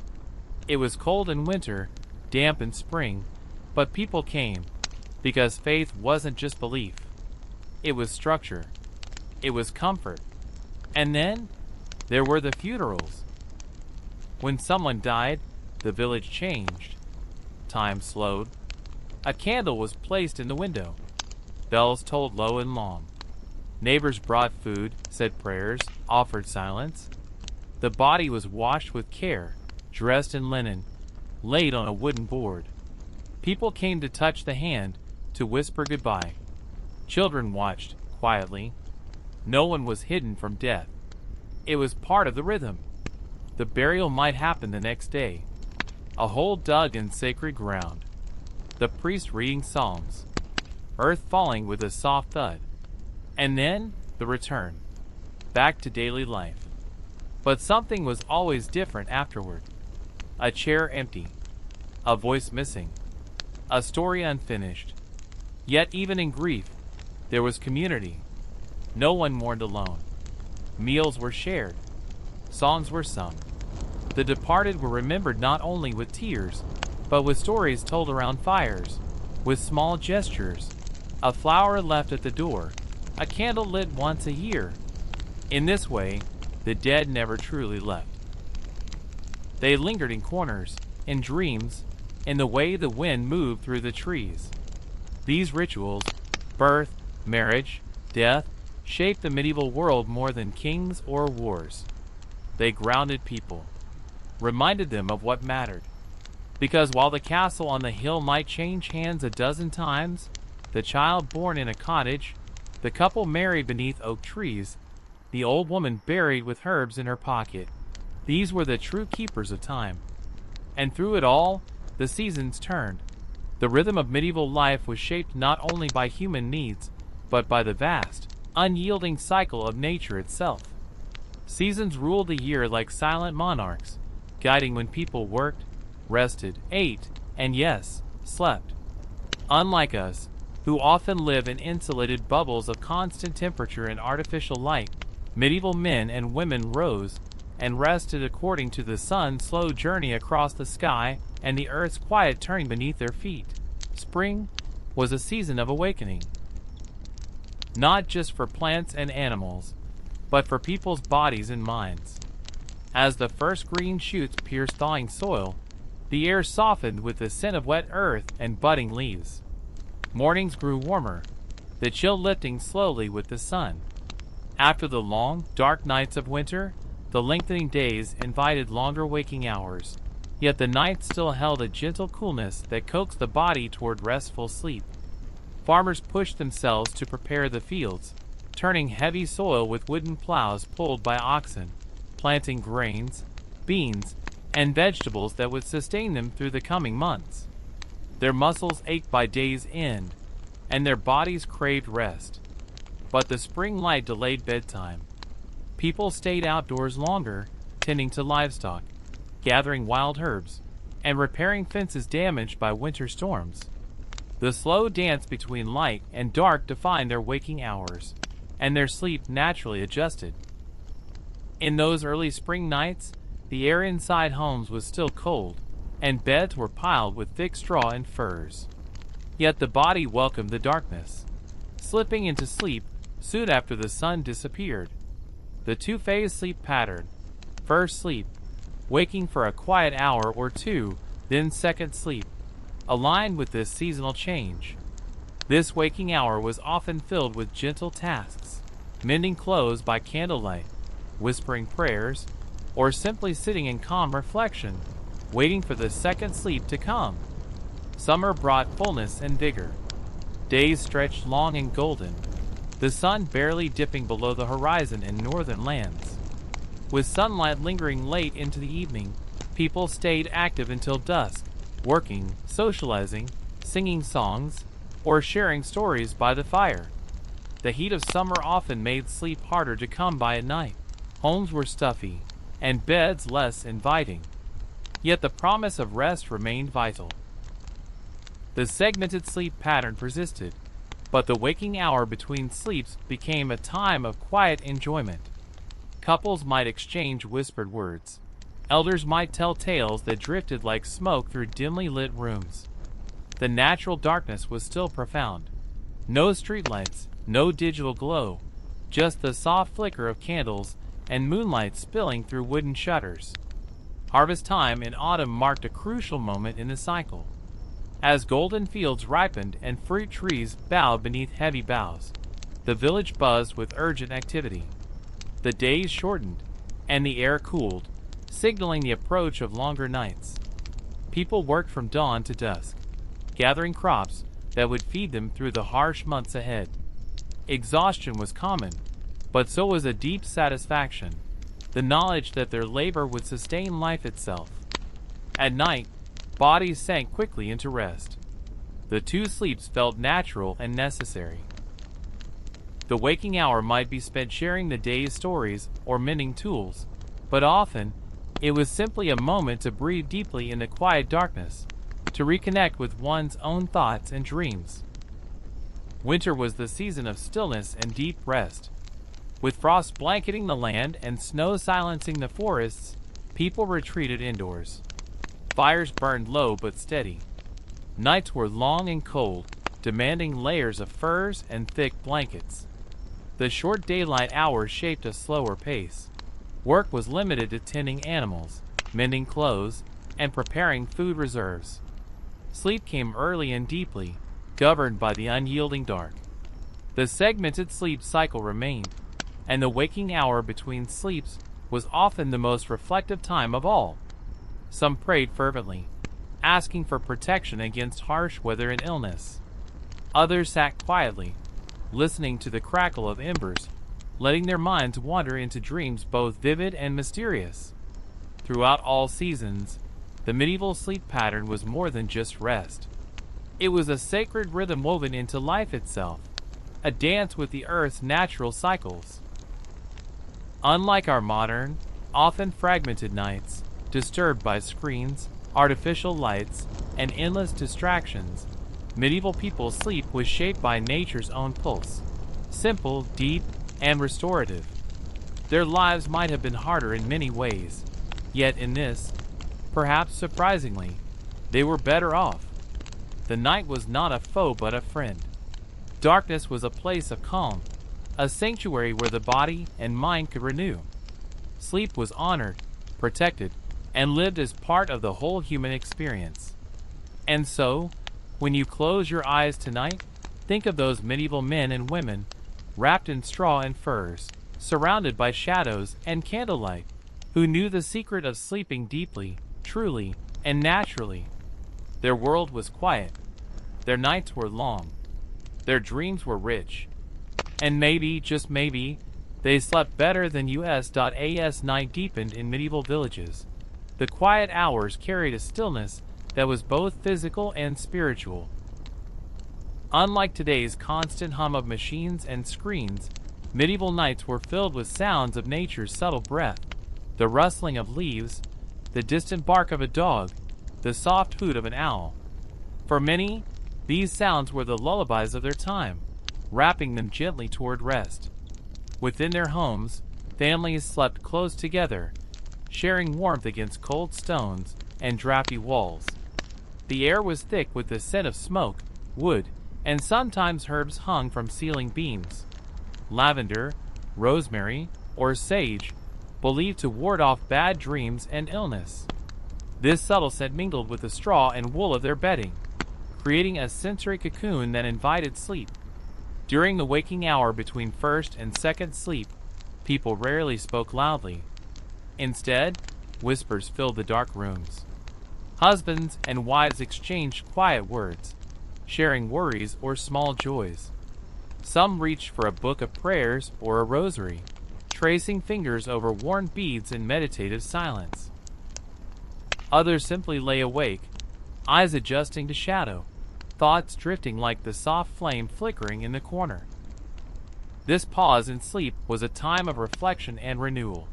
A: It was cold in winter, damp in spring, but people came, because faith wasn't just belief. It was structure. It was comfort. And then, there were the funerals. When someone died, the village changed. Time slowed. A candle was placed in the window. Bells tolled low and long. Neighbors brought food, said prayers, offered silence. The body was washed with care, dressed in linen, laid on a wooden board. People came to touch the hand, to whisper goodbye. Children watched, quietly. No one was hidden from death. It was part of the rhythm. The burial might happen the next day. A hole dug in sacred ground. The priest reading psalms. Earth falling with a soft thud. And then, the return. Back to daily life. But something was always different afterward. A chair empty. A voice missing. A story unfinished. Yet even in grief, there was community. No one mourned alone. Meals were shared. Songs were sung. The departed were remembered not only with tears, but with stories told around fires, with small gestures, a flower left at the door, a candle lit once a year. In this way, the dead never truly left. They lingered in corners, in dreams, in the way the wind moved through the trees. These rituals, birth, marriage, death, shaped the medieval world more than kings or wars. They grounded people, reminded them of what mattered. Because while the castle on the hill might change hands a dozen times, the child born in a cottage, the couple married beneath oak trees, the old woman buried with herbs in her pocket, these were the true keepers of time. And through it all, the seasons turned. The rhythm of medieval life was shaped not only by human needs, but by the vast, unyielding cycle of nature itself. Seasons ruled the year like silent monarchs, guiding when people worked, rested, ate, and yes, slept. Unlike us, who often live in insulated bubbles of constant temperature and artificial light, medieval men and women rose and rested according to the sun's slow journey across the sky and the earth's quiet turning beneath their feet. Spring was a season of awakening. Not just for plants and animals, but for people's bodies and minds. As the first green shoots pierced thawing soil, the air softened with the scent of wet earth and budding leaves. Mornings grew warmer, the chill lifting slowly with the sun. After the long, dark nights of winter, the lengthening days invited longer waking hours, yet the night still held a gentle coolness that coaxed the body toward restful sleep. Farmers pushed themselves to prepare the fields, turning heavy soil with wooden plows pulled by oxen, planting grains, beans, and vegetables that would sustain them through the coming months. Their muscles ached by day's end, and their bodies craved rest. But the spring light delayed bedtime. People stayed outdoors longer, tending to livestock, gathering wild herbs, and repairing fences damaged by winter storms. The slow dance between light and dark defined their waking hours, and their sleep naturally adjusted. In those early spring nights, the air inside homes was still cold, and beds were piled with thick straw and furs. Yet the body welcomed the darkness, slipping into sleep soon after the sun disappeared. The two-phase sleep pattern: first sleep, waking for a quiet hour or two, then second sleep, aligned with this seasonal change. This waking hour was often filled with gentle tasks, mending clothes by candlelight, whispering prayers, or simply sitting in calm reflection, waiting for the second sleep to come. Summer brought fullness and vigor. Days stretched long and golden, the sun barely dipping below the horizon in northern lands. With sunlight lingering late into the evening, people stayed active until dusk, working, socializing, singing songs, or sharing stories by the fire. The heat of summer often made sleep harder to come by at night. Homes were stuffy, and beds less inviting. Yet the promise of rest remained vital. The segmented sleep pattern persisted, but the waking hour between sleeps became a time of quiet enjoyment. Couples might exchange whispered words. Elders might tell tales that drifted like smoke through dimly lit rooms. The natural darkness was still profound. No streetlights, no digital glow, just the soft flicker of candles and moonlight spilling through wooden shutters. Harvest time in autumn marked a crucial moment in the cycle. As golden fields ripened and fruit trees bowed beneath heavy boughs, the village buzzed with urgent activity. The days shortened, and the air cooled, signaling the approach of longer nights. People worked from dawn to dusk, gathering crops, that would feed them through the harsh months ahead. Exhaustion was common, but so was a deep satisfaction, the knowledge that their labor would sustain life itself. At night, bodies sank quickly into rest. The two sleeps felt natural and necessary. The waking hour might be spent sharing the day's stories or mending tools, but often, it was simply a moment to breathe deeply in the quiet darkness, to reconnect with one's own thoughts and dreams. Winter was the season of stillness and deep rest. With frost blanketing the land and snow silencing the forests, people retreated indoors. Fires burned low but steady. Nights were long and cold, demanding layers of furs and thick blankets. The short daylight hours shaped a slower pace. Work was limited to tending animals, mending clothes, and preparing food reserves. Sleep came early and deeply, governed by the unyielding dark. The segmented sleep cycle remained, and the waking hour between sleeps was often the most reflective time of all. Some prayed fervently, asking for protection against harsh weather and illness. Others sat quietly, listening to the crackle of embers, letting their minds wander into dreams both vivid and mysterious. Throughout all seasons, the medieval sleep pattern was more than just rest. It was a sacred rhythm woven into life itself, a dance with the earth's natural cycles. Unlike our modern, often fragmented nights, disturbed by screens, artificial lights, and endless distractions, medieval people's sleep was shaped by nature's own pulse, simple, deep, and restorative. Their lives might have been harder in many ways, yet in this, perhaps surprisingly, they were better off. The night was not a foe but a friend. Darkness was a place of calm, a sanctuary where the body and mind could renew. Sleep was honored, protected, and lived as part of the whole human experience. And so, when you close your eyes tonight, think of those medieval men and women, wrapped in straw and furs, surrounded by shadows and candlelight, who knew the secret of sleeping deeply, truly, and naturally. Their world was quiet. Their nights were long. Their dreams were rich. And maybe, just maybe, they slept better than US.as night deepened in medieval villages. The quiet hours carried a stillness that was both physical and spiritual. Unlike today's constant hum of machines and screens, medieval nights were filled with sounds of nature's subtle breath, the rustling of leaves, the distant bark of a dog, the soft hoot of an owl. For many, these sounds were the lullabies of their time, wrapping them gently toward rest. Within their homes, families slept close together, sharing warmth against cold stones and drafty walls. The air was thick with the scent of smoke, wood, and sometimes herbs hung from ceiling beams. Lavender, rosemary, or sage, believed to ward off bad dreams and illness. This subtle scent mingled with the straw and wool of their bedding, creating a sensory cocoon that invited sleep. During the waking hour between first and second sleep, people rarely spoke loudly. Instead, whispers filled the dark rooms. Husbands and wives exchanged quiet words, sharing worries or small joys. Some reached for a book of prayers or a rosary, tracing fingers over worn beads in meditative silence. Others simply lay awake, eyes adjusting to shadow, thoughts drifting like the soft flame flickering in the corner. This pause in sleep was a time of reflection and renewal.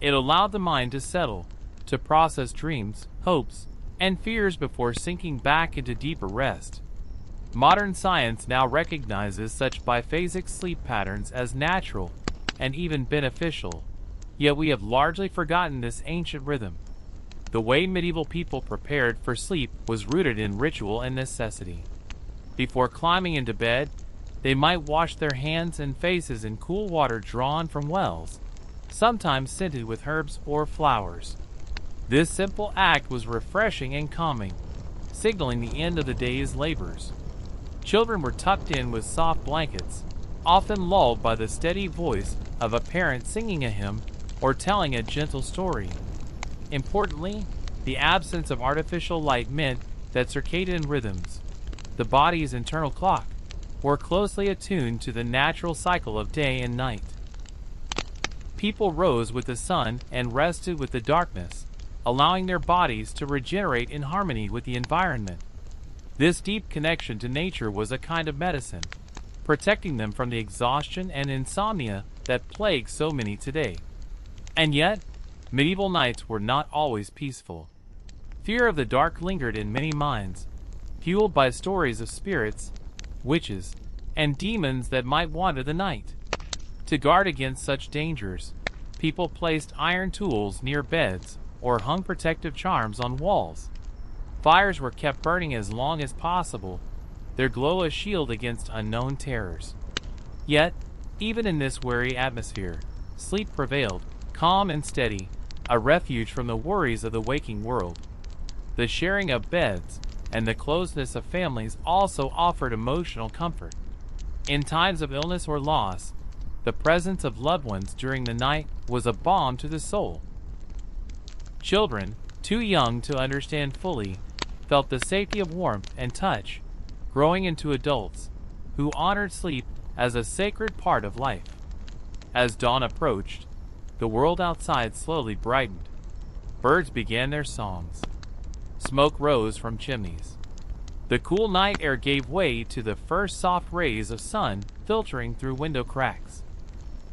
A: It allowed the mind to settle, to process dreams, hopes, and fears before sinking back into deeper rest. Modern science now recognizes such biphasic sleep patterns as natural and even beneficial, yet we have largely forgotten this ancient rhythm. The way medieval people prepared for sleep was rooted in ritual and necessity. Before climbing into bed, they might wash their hands and faces in cool water drawn from wells, sometimes scented with herbs or flowers. This simple act was refreshing and calming, signaling the end of the day's labors. Children were tucked in with soft blankets, often lulled by the steady voice of a parent singing a hymn or telling a gentle story. Importantly, the absence of artificial light meant that circadian rhythms, the body's internal clock, were closely attuned to the natural cycle of day and night. People rose with the sun and rested with the darkness, allowing their bodies to regenerate in harmony with the environment. This deep connection to nature was a kind of medicine, protecting them from the exhaustion and insomnia that plague so many today. And yet, medieval nights were not always peaceful. Fear of the dark lingered in many minds, fueled by stories of spirits, witches, and demons that might wander the night. To guard against such dangers, people placed iron tools near beds or hung protective charms on walls. Fires were kept burning as long as possible, their glow a shield against unknown terrors. Yet, even in this wary atmosphere, sleep prevailed, calm and steady, a refuge from the worries of the waking world. The sharing of beds and the closeness of families also offered emotional comfort. In times of illness or loss, the presence of loved ones during the night was a balm to the soul. Children, too young to understand fully, felt the safety of warmth and touch, growing into adults who honored sleep as a sacred part of life. As dawn approached, the world outside slowly brightened. Birds began their songs. Smoke rose from chimneys. The cool night air gave way to the first soft rays of sun filtering through window cracks.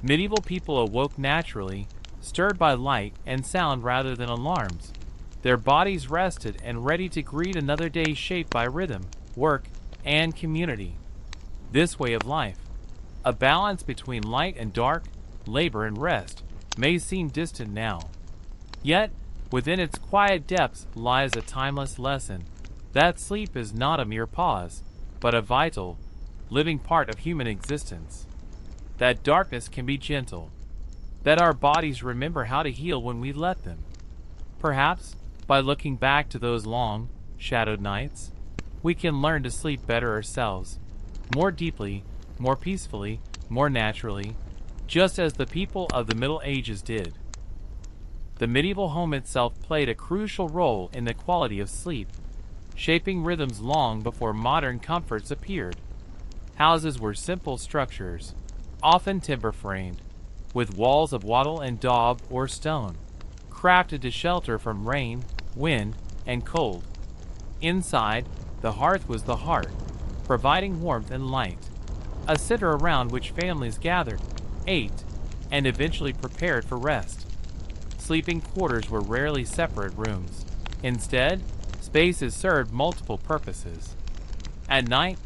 A: Medieval people awoke naturally, stirred by light and sound rather than alarms. Their bodies rested and ready to greet another day shaped by rhythm, work, and community. This way of life, a balance between light and dark, labor and rest, may seem distant now. Yet, within its quiet depths lies a timeless lesson, that sleep is not a mere pause, but a vital, living part of human existence. That darkness can be gentle, that our bodies remember how to heal when we let them. Perhaps, by looking back to those long, shadowed nights, we can learn to sleep better ourselves, more deeply, more peacefully, more naturally, just as the people of the Middle Ages did. The medieval home itself played a crucial role in the quality of sleep, shaping rhythms long before modern comforts appeared. Houses were simple structures, often timber-framed, with walls of wattle and daub or stone, crafted to shelter from rain, wind, and cold. Inside, the hearth was the heart, providing warmth and light, a center around which families gathered, ate, and eventually prepared for rest. Sleeping quarters were rarely separate rooms. Instead, spaces served multiple purposes. At night,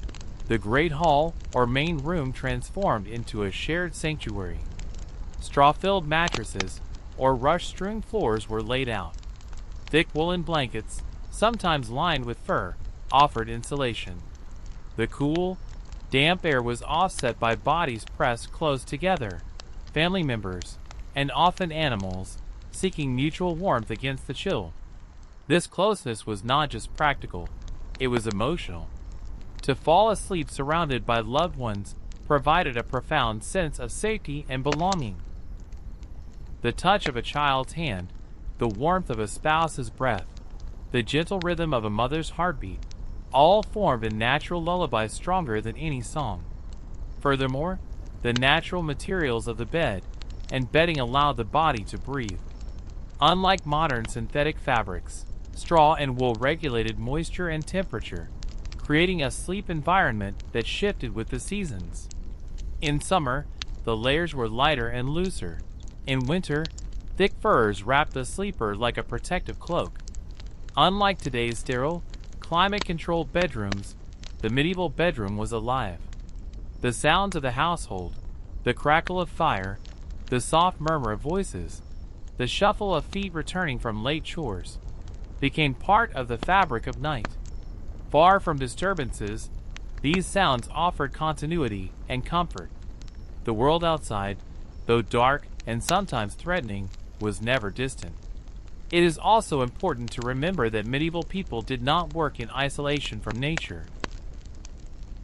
A: the great hall or main room transformed into a shared sanctuary. Straw-filled mattresses or rush-strewn floors were laid out. Thick woolen blankets, sometimes lined with fur, offered insulation. The cool, damp air was offset by bodies pressed close together, family members, and often animals, seeking mutual warmth against the chill. This closeness was not just practical, it was emotional. To fall asleep surrounded by loved ones provided a profound sense of safety and belonging. The touch of a child's hand, the warmth of a spouse's breath, the gentle rhythm of a mother's heartbeat, all formed a natural lullaby stronger than any song. Furthermore, the natural materials of the bed and bedding allowed the body to breathe. Unlike modern synthetic fabrics, straw and wool regulated moisture and temperature, creating a sleep environment that shifted with the seasons. In summer, the layers were lighter and looser. In winter, thick furs wrapped the sleeper like a protective cloak. Unlike today's sterile, climate-controlled bedrooms, the medieval bedroom was alive. The sounds of the household, the crackle of fire, the soft murmur of voices, the shuffle of feet returning from late chores, became part of the fabric of night. Far from disturbances, these sounds offered continuity and comfort. The world outside, though dark and sometimes threatening, was never distant. It is also important to remember that medieval people did not work in isolation from nature.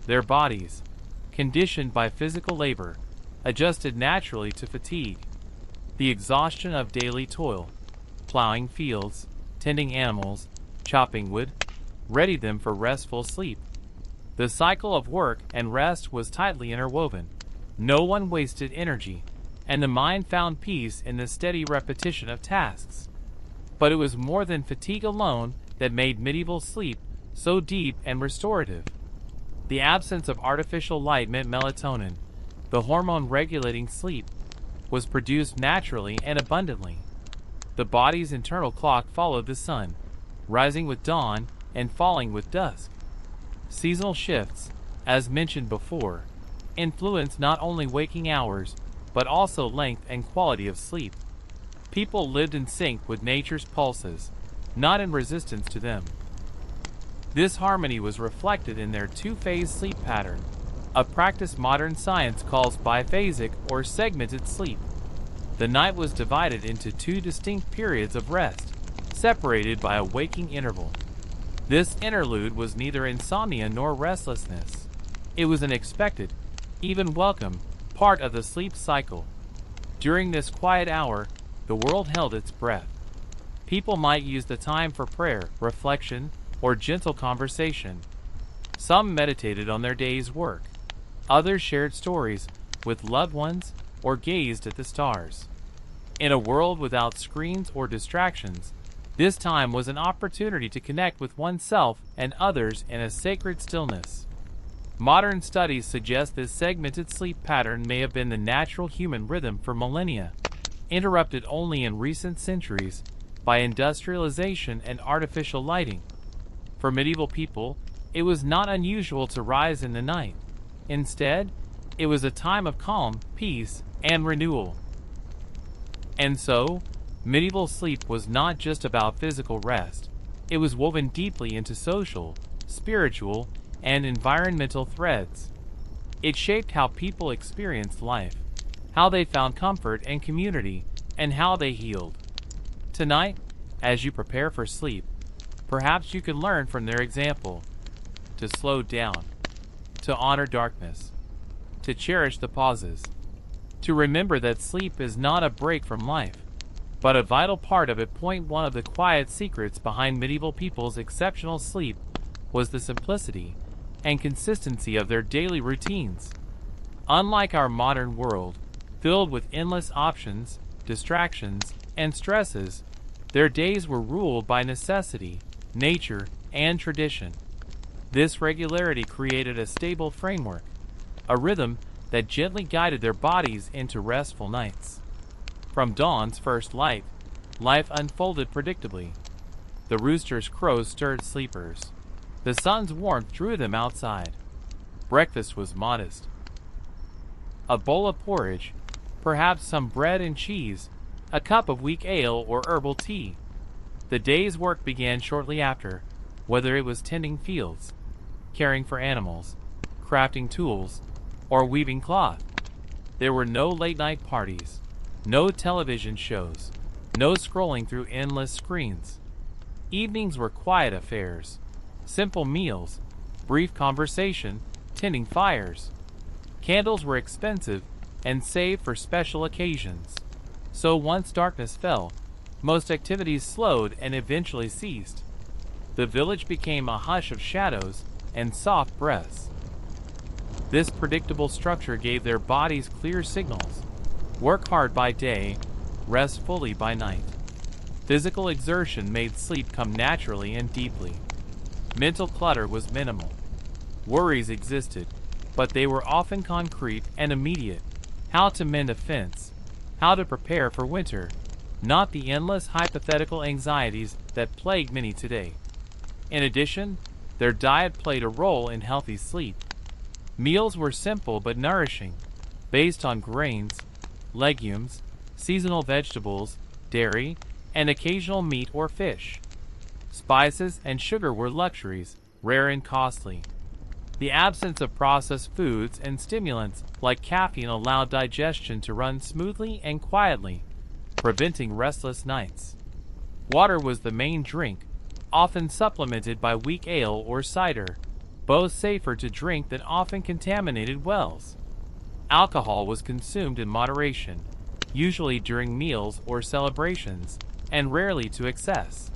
A: Their bodies, conditioned by physical labor, adjusted naturally to fatigue. The exhaustion of daily toil, plowing fields, tending animals, chopping wood, readied them for restful sleep. The cycle of work and rest was tightly interwoven. No one wasted energy, and the mind found peace in the steady repetition of tasks. But it was more than fatigue alone that made medieval sleep so deep and restorative. The absence of artificial light meant melatonin, the hormone regulating sleep, was produced naturally and abundantly. The body's internal clock followed the sun, rising with dawn and falling with dusk. Seasonal shifts, as mentioned before, influenced not only waking hours, but also length and quality of sleep. People lived in sync with nature's pulses, not in resistance to them. This harmony was reflected in their two-phase sleep pattern, a practice modern science calls biphasic or segmented sleep. The night was divided into two distinct periods of rest, separated by a waking interval. This interlude was neither insomnia nor restlessness. It was an expected, even welcome, part of the sleep cycle. During this quiet hour, the world held its breath. People might use the time for prayer, reflection, or gentle conversation. Some meditated on their day's work. Others shared stories with loved ones or gazed at the stars. In a world without screens or distractions, this time was an opportunity to connect with oneself and others in a sacred stillness. Modern studies suggest this segmented sleep pattern may have been the natural human rhythm for millennia, interrupted only in recent centuries by industrialization and artificial lighting. For medieval people, it was not unusual to rise in the night. Instead, it was a time of calm, peace, and renewal. And so, medieval sleep was not just about physical rest. It was woven deeply into social, spiritual, and environmental threads. It shaped how people experienced life, how they found comfort and community, and how they healed. Tonight, as you prepare for sleep, perhaps you can learn from their example, to slow down, to honor darkness, to cherish the pauses, to remember that sleep is not a break from life, but a vital part of it. One of the quiet secrets behind medieval people's exceptional sleep was the simplicity and consistency of their daily routines. Unlike our modern world, filled with endless options, distractions, and stresses, their days were ruled by necessity, nature, and tradition. This regularity created a stable framework, a rhythm that gently guided their bodies into restful nights. From dawn's first light, life unfolded predictably. The rooster's crows stirred sleepers. The sun's warmth drew them outside. Breakfast was modest. A bowl of porridge, perhaps some bread and cheese, a cup of weak ale or herbal tea. The day's work began shortly after, whether it was tending fields, caring for animals, crafting tools, or weaving cloth. There were no late-night parties, no television shows, no scrolling through endless screens. Evenings were quiet affairs, simple meals, brief conversation, tending fires. Candles were expensive and saved for special occasions. So once darkness fell, most activities slowed and eventually ceased. The village became a hush of shadows and soft breaths. This predictable structure gave their bodies clear signals. Work hard by day, rest fully by night. Physical exertion made sleep come naturally and deeply. Mental clutter was minimal. Worries existed, but they were often concrete and immediate. How to mend a fence, how to prepare for winter, not the endless hypothetical anxieties that plague many today. In addition, their diet played a role in healthy sleep. Meals were simple but nourishing, based on grains, legumes, seasonal vegetables, dairy, and occasional meat or fish. Spices and sugar were luxuries, rare and costly. The absence of processed foods and stimulants like caffeine allowed digestion to run smoothly and quietly, preventing restless nights. Water was the main drink, often supplemented by weak ale or cider, both safer to drink than often contaminated wells. Alcohol was consumed in moderation, usually during meals or celebrations, and rarely to excess.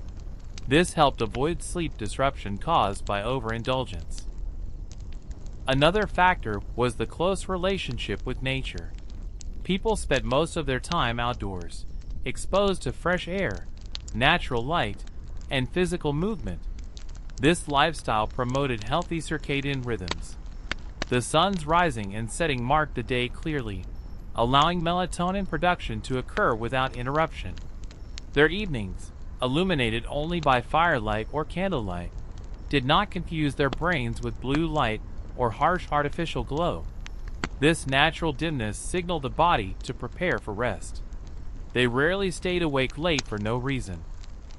A: This helped avoid sleep disruption caused by overindulgence. Another factor was the close relationship with nature. People spent most of their time outdoors, exposed to fresh air, natural light, and physical movement. This lifestyle promoted healthy circadian rhythms. The sun's rising and setting marked the day clearly, allowing melatonin production to occur without interruption. Their evenings, illuminated only by firelight or candlelight, did not confuse their brains with blue light or harsh artificial glow. This natural dimness signaled the body to prepare for rest. They rarely stayed awake late for no reason.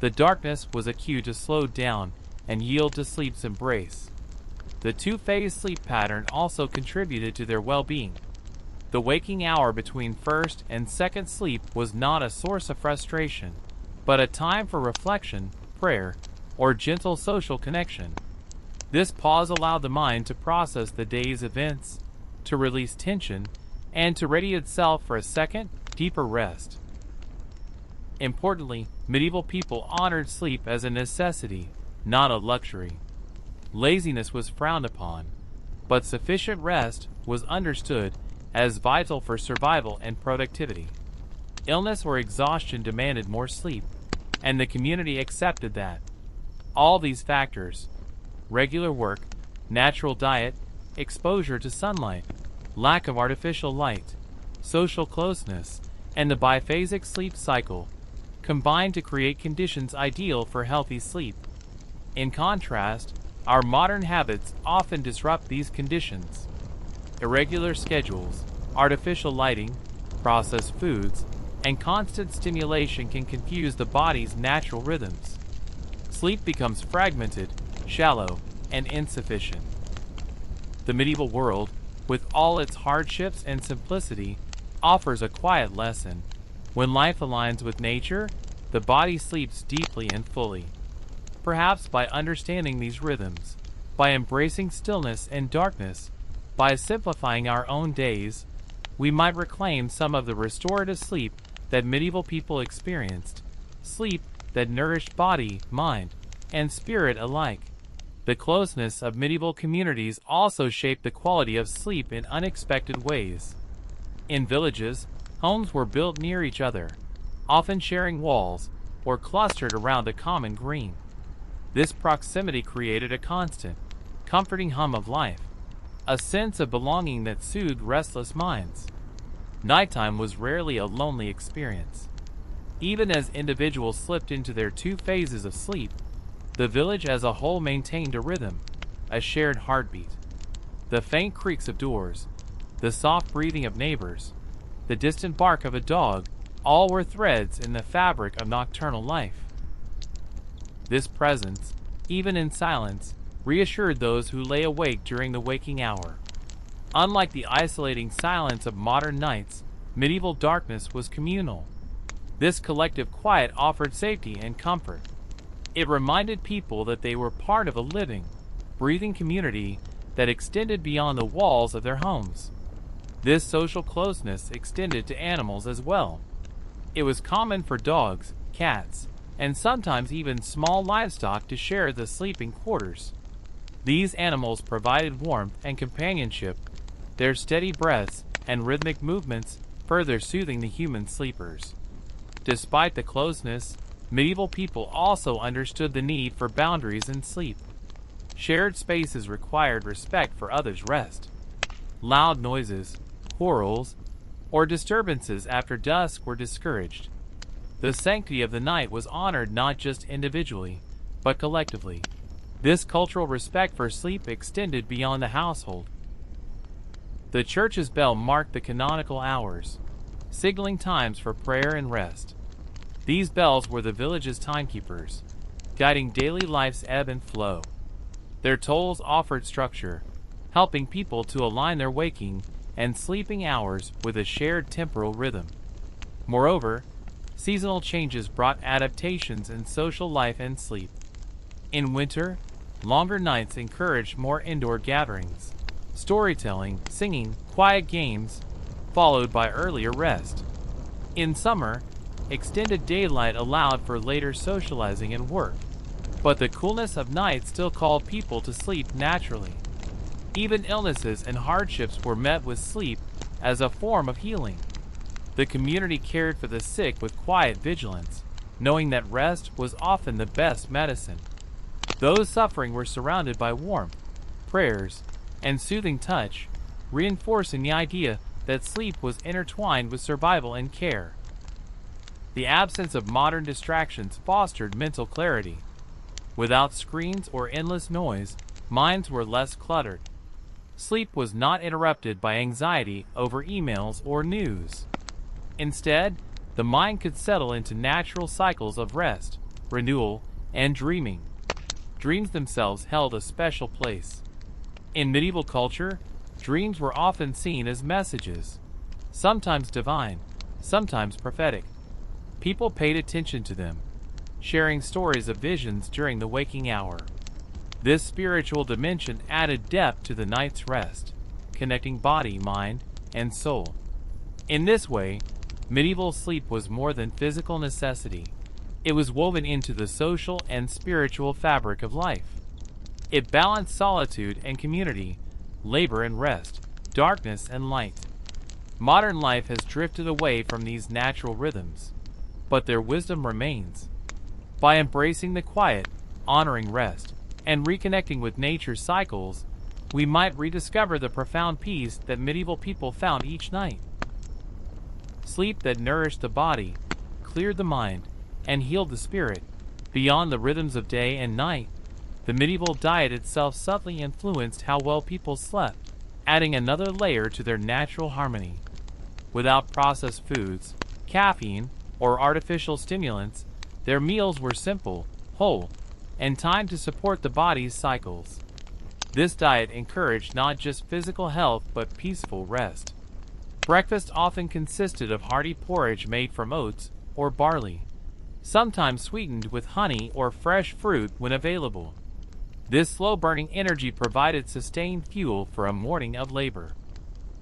A: The darkness was a cue to slow down and yield to sleep's embrace. The two-phase sleep pattern also contributed to their well-being. The waking hour between first and second sleep was not a source of frustration, but a time for reflection, prayer, or gentle social connection. This pause allowed the mind to process the day's events, to release tension, and to ready itself for a second, deeper rest. Importantly, medieval people honored sleep as a necessity, not a luxury. Laziness was frowned upon, but sufficient rest was understood as vital for survival and productivity. Illness or exhaustion demanded more sleep, and the community accepted that. All these factors, regular work, natural diet, exposure to sunlight, lack of artificial light, social closeness, and the biphasic sleep cycle, combined to create conditions ideal for healthy sleep. In contrast, our modern habits often disrupt these conditions. Irregular schedules, artificial lighting, processed foods, and constant stimulation can confuse the body's natural rhythms. Sleep becomes fragmented, shallow, and insufficient. The medieval world, with all its hardships and simplicity, offers a quiet lesson. When life aligns with nature, the body sleeps deeply and fully. Perhaps by understanding these rhythms, by embracing stillness and darkness, by simplifying our own days, we might reclaim some of the restorative sleep that medieval people experienced, sleep that nourished body, mind, and spirit alike. The closeness of medieval communities also shaped the quality of sleep in unexpected ways. In villages, homes were built near each other, often sharing walls or clustered around a common green. This proximity created a constant, comforting hum of life, a sense of belonging that soothed restless minds. Nighttime was rarely a lonely experience. Even as individuals slipped into their two phases of sleep, the village as a whole maintained a rhythm, a shared heartbeat. The faint creaks of doors, the soft breathing of neighbors, the distant bark of a dog, all were threads in the fabric of nocturnal life. This presence, even in silence, reassured those who lay awake during the waking hour. Unlike the isolating silence of modern nights, medieval darkness was communal. This collective quiet offered safety and comfort. It reminded people that they were part of a living, breathing community that extended beyond the walls of their homes. This social closeness extended to animals as well. It was common for dogs, cats, and sometimes even small livestock to share the sleeping quarters. These animals provided warmth and companionship, their steady breaths and rhythmic movements further soothing the human sleepers. Despite the closeness, medieval people also understood the need for boundaries in sleep. Shared spaces required respect for others' rest. Loud noises, quarrels, or disturbances after dusk were discouraged. The sanctity of the night was honored not just individually, but collectively. This cultural respect for sleep extended beyond the household. The church's bell marked the canonical hours, signaling times for prayer and rest. These bells were the village's timekeepers, guiding daily life's ebb and flow. Their tolls offered structure, helping people to align their waking and sleeping hours with a shared temporal rhythm. Moreover, seasonal changes brought adaptations in social life and sleep. In winter, longer nights encouraged more indoor gatherings, storytelling, singing, quiet games, followed by earlier rest. In summer, extended daylight allowed for later socializing and work, but the coolness of night still called people to sleep naturally. Even illnesses and hardships were met with sleep as a form of healing. The community cared for the sick with quiet vigilance, knowing that rest was often the best medicine. Those suffering were surrounded by warmth, prayers, and soothing touch, reinforcing the idea that sleep was intertwined with survival and care. The absence of modern distractions fostered mental clarity. Without screens or endless noise, minds were less cluttered. Sleep was not interrupted by anxiety over emails or news. Instead, the mind could settle into natural cycles of rest, renewal, and dreaming. Dreams themselves held a special place. In medieval culture, dreams were often seen as messages, sometimes divine, sometimes prophetic. People paid attention to them, sharing stories of visions during the waking hour. This spiritual dimension added depth to the night's rest, connecting body, mind, and soul. In this way, medieval sleep was more than physical necessity. It was woven into the social and spiritual fabric of life. It balanced solitude and community, labor and rest, darkness and light. Modern life has drifted away from these natural rhythms, but their wisdom remains. By embracing the quiet, honoring rest, and reconnecting with nature's cycles, we might rediscover the profound peace that medieval people found each night. Sleep that nourished the body, cleared the mind, and healed the spirit. Beyond the rhythms of day and night, the medieval diet itself subtly influenced how well people slept, adding another layer to their natural harmony. Without processed foods, caffeine, or artificial stimulants, their meals were simple, whole, and timed to support the body's cycles. This diet encouraged not just physical health but peaceful rest. Breakfast often consisted of hearty porridge made from oats or barley, sometimes sweetened with honey or fresh fruit when available. This slow-burning energy provided sustained fuel for a morning of labor.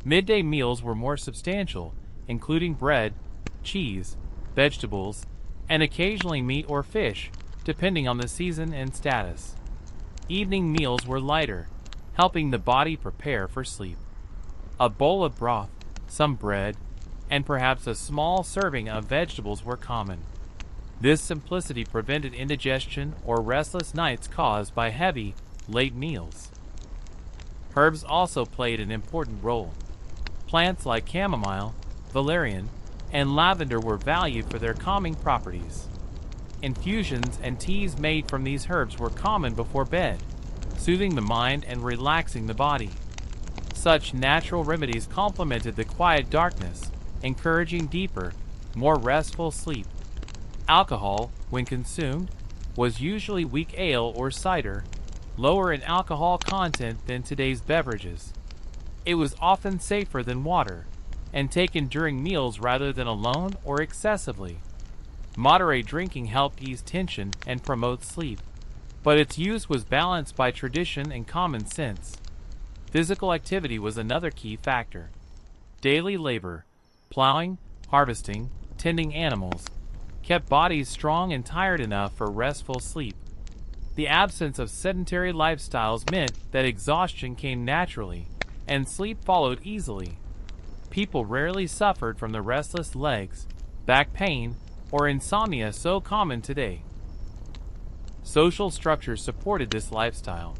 A: Midday meals were more substantial, including bread, cheese, vegetables, and occasionally meat or fish, depending on the season and status. Evening meals were lighter, helping the body prepare for sleep. A bowl of broth, some bread, and perhaps a small serving of vegetables were common. This simplicity prevented indigestion or restless nights caused by heavy, late meals. Herbs also played an important role. Plants like chamomile, valerian, and lavender were valued for their calming properties. Infusions and teas made from these herbs were common before bed, soothing the mind and relaxing the body. Such natural remedies complemented the quiet darkness, encouraging deeper, more restful sleep. Alcohol, when consumed, was usually weak ale or cider, lower in alcohol content than today's beverages. It was often safer than water, and taken during meals rather than alone or excessively. Moderate drinking helped ease tension and promote sleep, but its use was balanced by tradition and common sense. Physical activity was another key factor. Daily labor, plowing, harvesting, tending animals, kept bodies strong and tired enough for restful sleep. The absence of sedentary lifestyles meant that exhaustion came naturally, and sleep followed easily. People rarely suffered from the restless legs, back pain, or insomnia so common today. Social structures supported this lifestyle.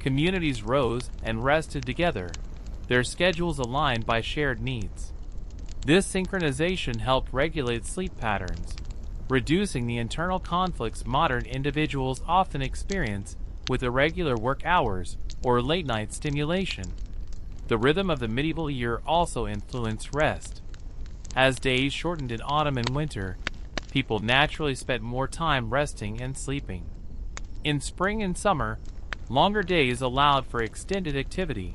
A: Communities rose and rested together, their schedules aligned by shared needs. This synchronization helped regulate sleep patterns, reducing the internal conflicts modern individuals often experience with irregular work hours or late-night stimulation. The rhythm of the medieval year also influenced rest. As days shortened in autumn and winter, people naturally spent more time resting and sleeping. In spring and summer, longer days allowed for extended activity,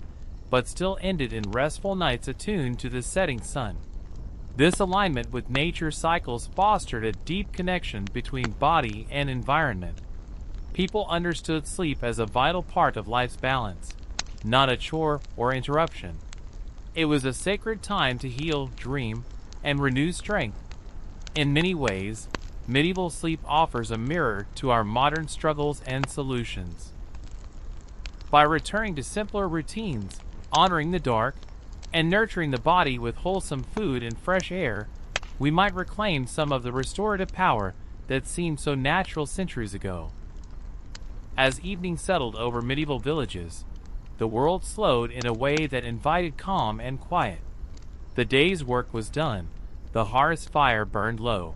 A: but still ended in restful nights attuned to the setting sun. This alignment with nature's cycles fostered a deep connection between body and environment. People understood sleep as a vital part of life's balance, not a chore or interruption. It was a sacred time to heal, dream, and renew strength. In many ways, medieval sleep offers a mirror to our modern struggles and solutions. By returning to simpler routines, honoring the dark, and nurturing the body with wholesome food and fresh air, we might reclaim some of the restorative power that seemed so natural centuries ago. As evening settled over medieval villages, the world slowed in a way that invited calm and quiet. The day's work was done, the hearth's fire burned low,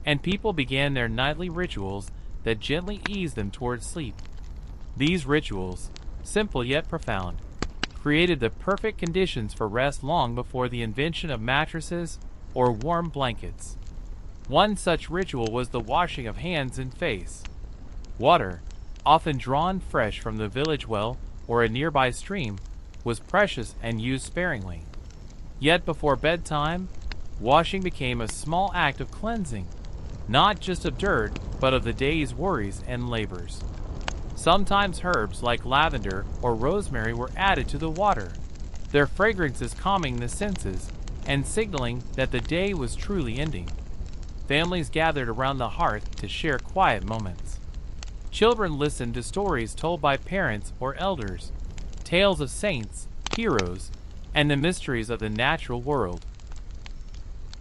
A: and people began their nightly rituals that gently eased them towards sleep. These rituals, simple yet profound, created the perfect conditions for rest long before the invention of mattresses or warm blankets. One such ritual was the washing of hands and face. Water, often drawn fresh from the village well or a nearby stream, was precious and used sparingly. Yet before bedtime, washing became a small act of cleansing, not just of dirt, but of the day's worries and labors. Sometimes herbs like lavender or rosemary were added to the water, their fragrances calming the senses and signaling that the day was truly ending. Families gathered around the hearth to share quiet moments. Children listened to stories told by parents or elders, tales of saints, heroes, and the mysteries of the natural world.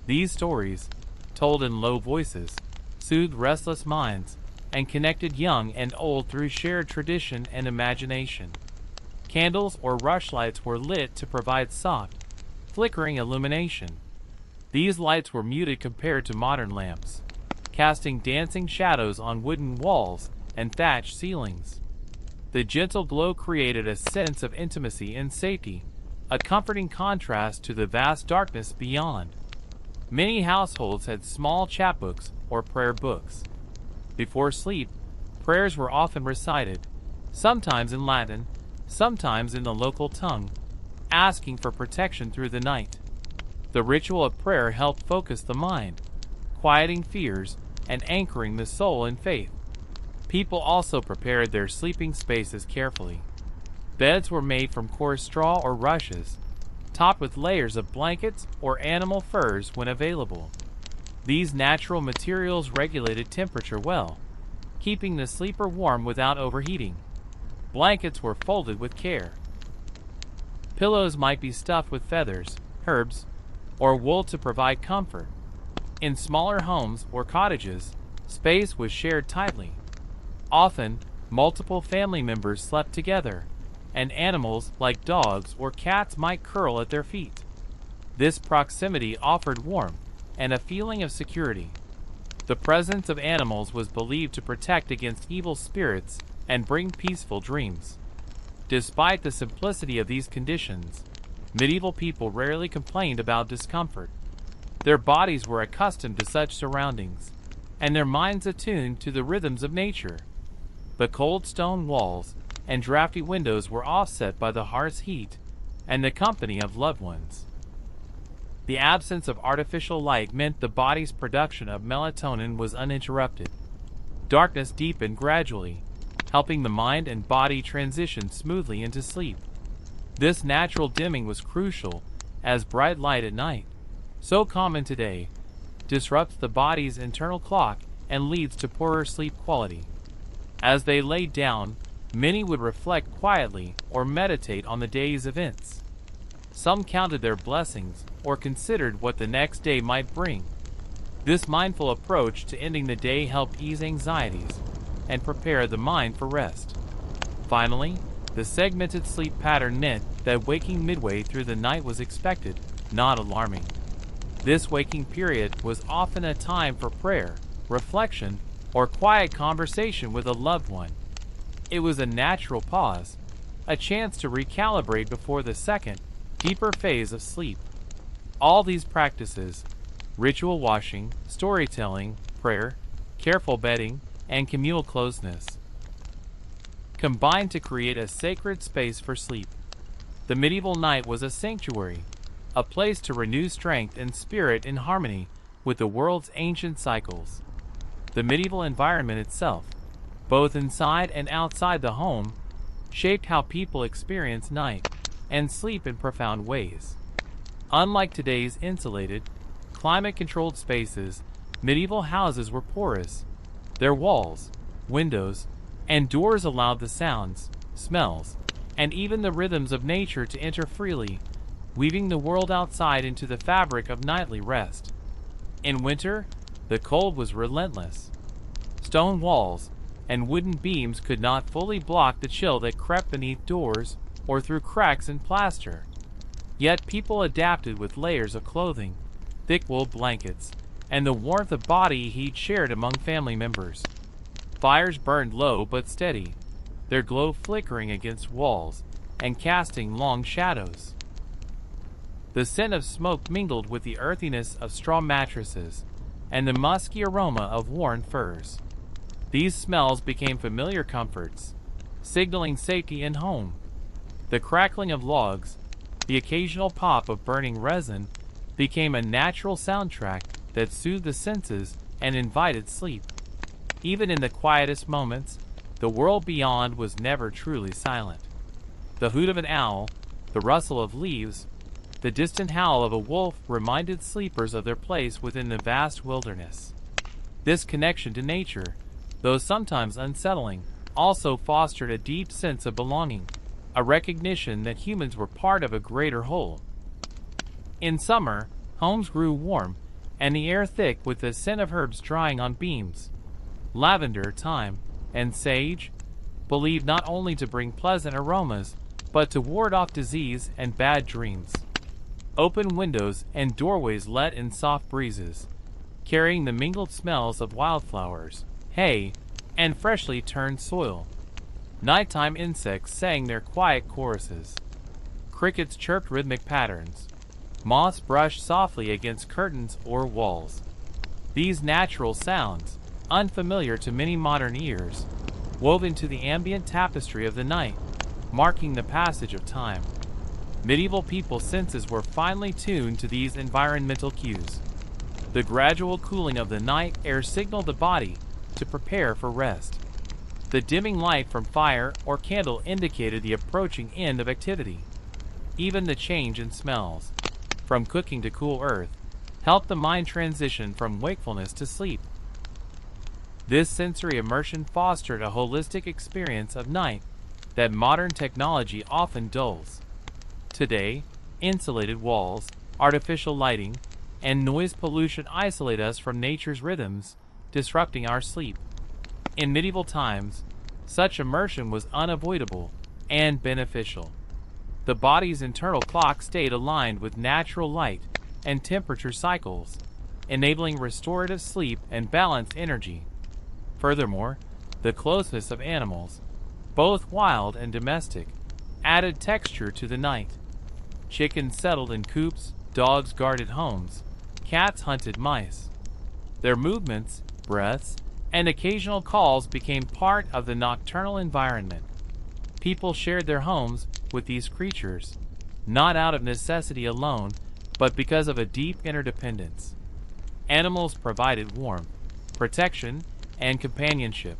A: These stories, told in low voices, soothed restless minds and connected young and old through shared tradition and imagination. Candles or rushlights were lit to provide soft, flickering illumination. These lights were muted compared to modern lamps, casting dancing shadows on wooden walls and thatched ceilings. The gentle glow created a sense of intimacy and safety, a comforting contrast to the vast darkness beyond. Many households had small chapbooks or prayer books. Before sleep, prayers were often recited, sometimes in Latin, sometimes in the local tongue, asking for protection through the night. The ritual of prayer helped focus the mind, quieting fears and anchoring the soul in faith. People also prepared their sleeping spaces carefully. Beds were made from coarse straw or rushes, topped with layers of blankets or animal furs when available. These natural materials regulated temperature well, keeping the sleeper warm without overheating. Blankets were folded with care. Pillows might be stuffed with feathers, herbs, or wool to provide comfort. In smaller homes or cottages, space was shared tightly. Often, multiple family members slept together, and animals like dogs or cats might curl at their feet. This proximity offered warmth and a feeling of security. The presence of animals was believed to protect against evil spirits and bring peaceful dreams. Despite the simplicity of these conditions, medieval people rarely complained about discomfort. Their bodies were accustomed to such surroundings, and their minds attuned to the rhythms of nature. The cold stone walls and drafty windows were offset by the hearth's heat and the company of loved ones. The absence of artificial light meant the body's production of melatonin was uninterrupted. Darkness deepened gradually, helping the mind and body transition smoothly into sleep. This natural dimming was crucial, as bright light at night, so common today, disrupts the body's internal clock and leads to poorer sleep quality. As they lay down, many would reflect quietly or meditate on the day's events. Some counted their blessings or considered what the next day might bring. This mindful approach to ending the day helped ease anxieties and prepare the mind for rest. Finally, the segmented sleep pattern meant that waking midway through the night was expected, not alarming. This waking period was often a time for prayer, reflection, or quiet conversation with a loved one. It was a natural pause, a chance to recalibrate before the second, deeper phase of sleep. All these practices, ritual washing, storytelling, prayer, careful bedding, and communal closeness, combined to create a sacred space for sleep. The medieval night was a sanctuary, a place to renew strength and spirit in harmony with the world's ancient cycles. The medieval environment itself, both inside and outside the home, shaped how people experience night and sleep in profound ways. Unlike today's insulated, climate-controlled spaces, medieval houses were porous. Their walls, windows, and doors allowed the sounds, smells, and even the rhythms of nature to enter freely, weaving the world outside into the fabric of nightly rest. In winter, the cold was relentless. Stone walls and wooden beams could not fully block the chill that crept beneath doors or through cracks in plaster. Yet people adapted with layers of clothing, thick wool blankets, and the warmth of body heat shared among family members. Fires burned low but steady, their glow flickering against walls and casting long shadows. The scent of smoke mingled with the earthiness of straw mattresses and the musky aroma of worn furs. These smells became familiar comforts, signaling safety in home. The crackling of logs, the occasional pop of burning resin, became a natural soundtrack that soothed the senses and invited sleep. Even in the quietest moments, the world beyond was never truly silent. The hoot of an owl, the rustle of leaves, the distant howl of a wolf reminded sleepers of their place within the vast wilderness. This connection to nature, though sometimes unsettling, also fostered a deep sense of belonging, a recognition that humans were part of a greater whole. In summer, homes grew warm, and the air thick with the scent of herbs drying on beams. Lavender, thyme, and sage, believed not only to bring pleasant aromas, but to ward off disease and bad dreams. Open windows and doorways let in soft breezes, carrying the mingled smells of wildflowers, hay, and freshly turned soil. Nighttime insects sang their quiet choruses. Crickets chirped rhythmic patterns. Moths brushed softly against curtains or walls. These natural sounds, unfamiliar to many modern ears, wove into the ambient tapestry of the night, marking the passage of time. Medieval people's senses were finely tuned to these environmental cues. The gradual cooling of the night air signaled the body to prepare for rest. The dimming light from fire or candle indicated the approaching end of activity. Even the change in smells, from cooking to cool earth, helped the mind transition from wakefulness to sleep. This sensory immersion fostered a holistic experience of night that modern technology often dulls. Today, insulated walls, artificial lighting, and noise pollution isolate us from nature's rhythms, disrupting our sleep. In medieval times, such immersion was unavoidable and beneficial. The body's internal clock stayed aligned with natural light and temperature cycles, enabling restorative sleep and balanced energy. Furthermore, the closeness of animals, both wild and domestic, added texture to the night. Chickens settled in coops, dogs guarded homes, cats hunted mice. Their movements, breaths, and occasional calls became part of the nocturnal environment. People shared their homes with these creatures, not out of necessity alone, but because of a deep interdependence. Animals provided warmth, protection, and companionship.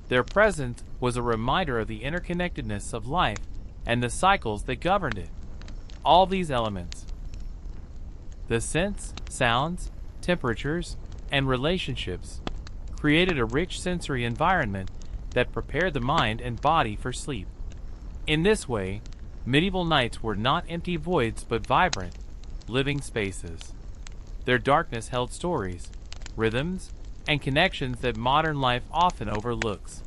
A: Their presence was a reminder of the interconnectedness of life and the cycles that governed it. All these elements, the scents, sounds, temperatures, and relationships, created a rich sensory environment that prepared the mind and body for sleep. In this way, medieval nights were not empty voids but vibrant, living spaces. Their darkness held stories, rhythms, and connections that modern life often overlooks.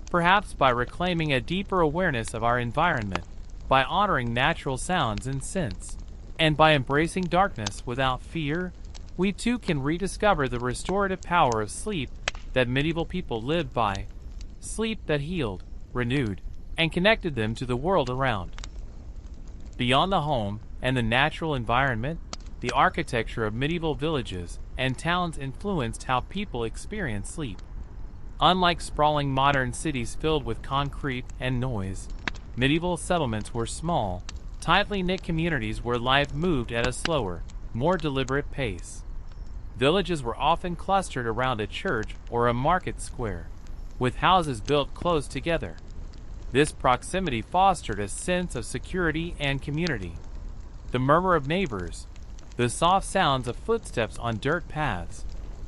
A: Perhaps by reclaiming a deeper awareness of our environment, by honoring natural sounds and scents, and by embracing darkness without fear, we too can rediscover the restorative power of sleep that medieval people lived by, sleep that healed, renewed, and connected them to the world around. Beyond the home and the natural environment, the architecture of medieval villages and towns influenced how people experienced sleep. Unlike sprawling modern cities filled with concrete and noise, medieval settlements were small, tightly knit communities where life moved at a slower, more deliberate pace. Villages were often clustered around a church or a market square, with houses built close together. This proximity fostered a sense of security and community. The murmur of neighbors, the soft sounds of footsteps on dirt paths,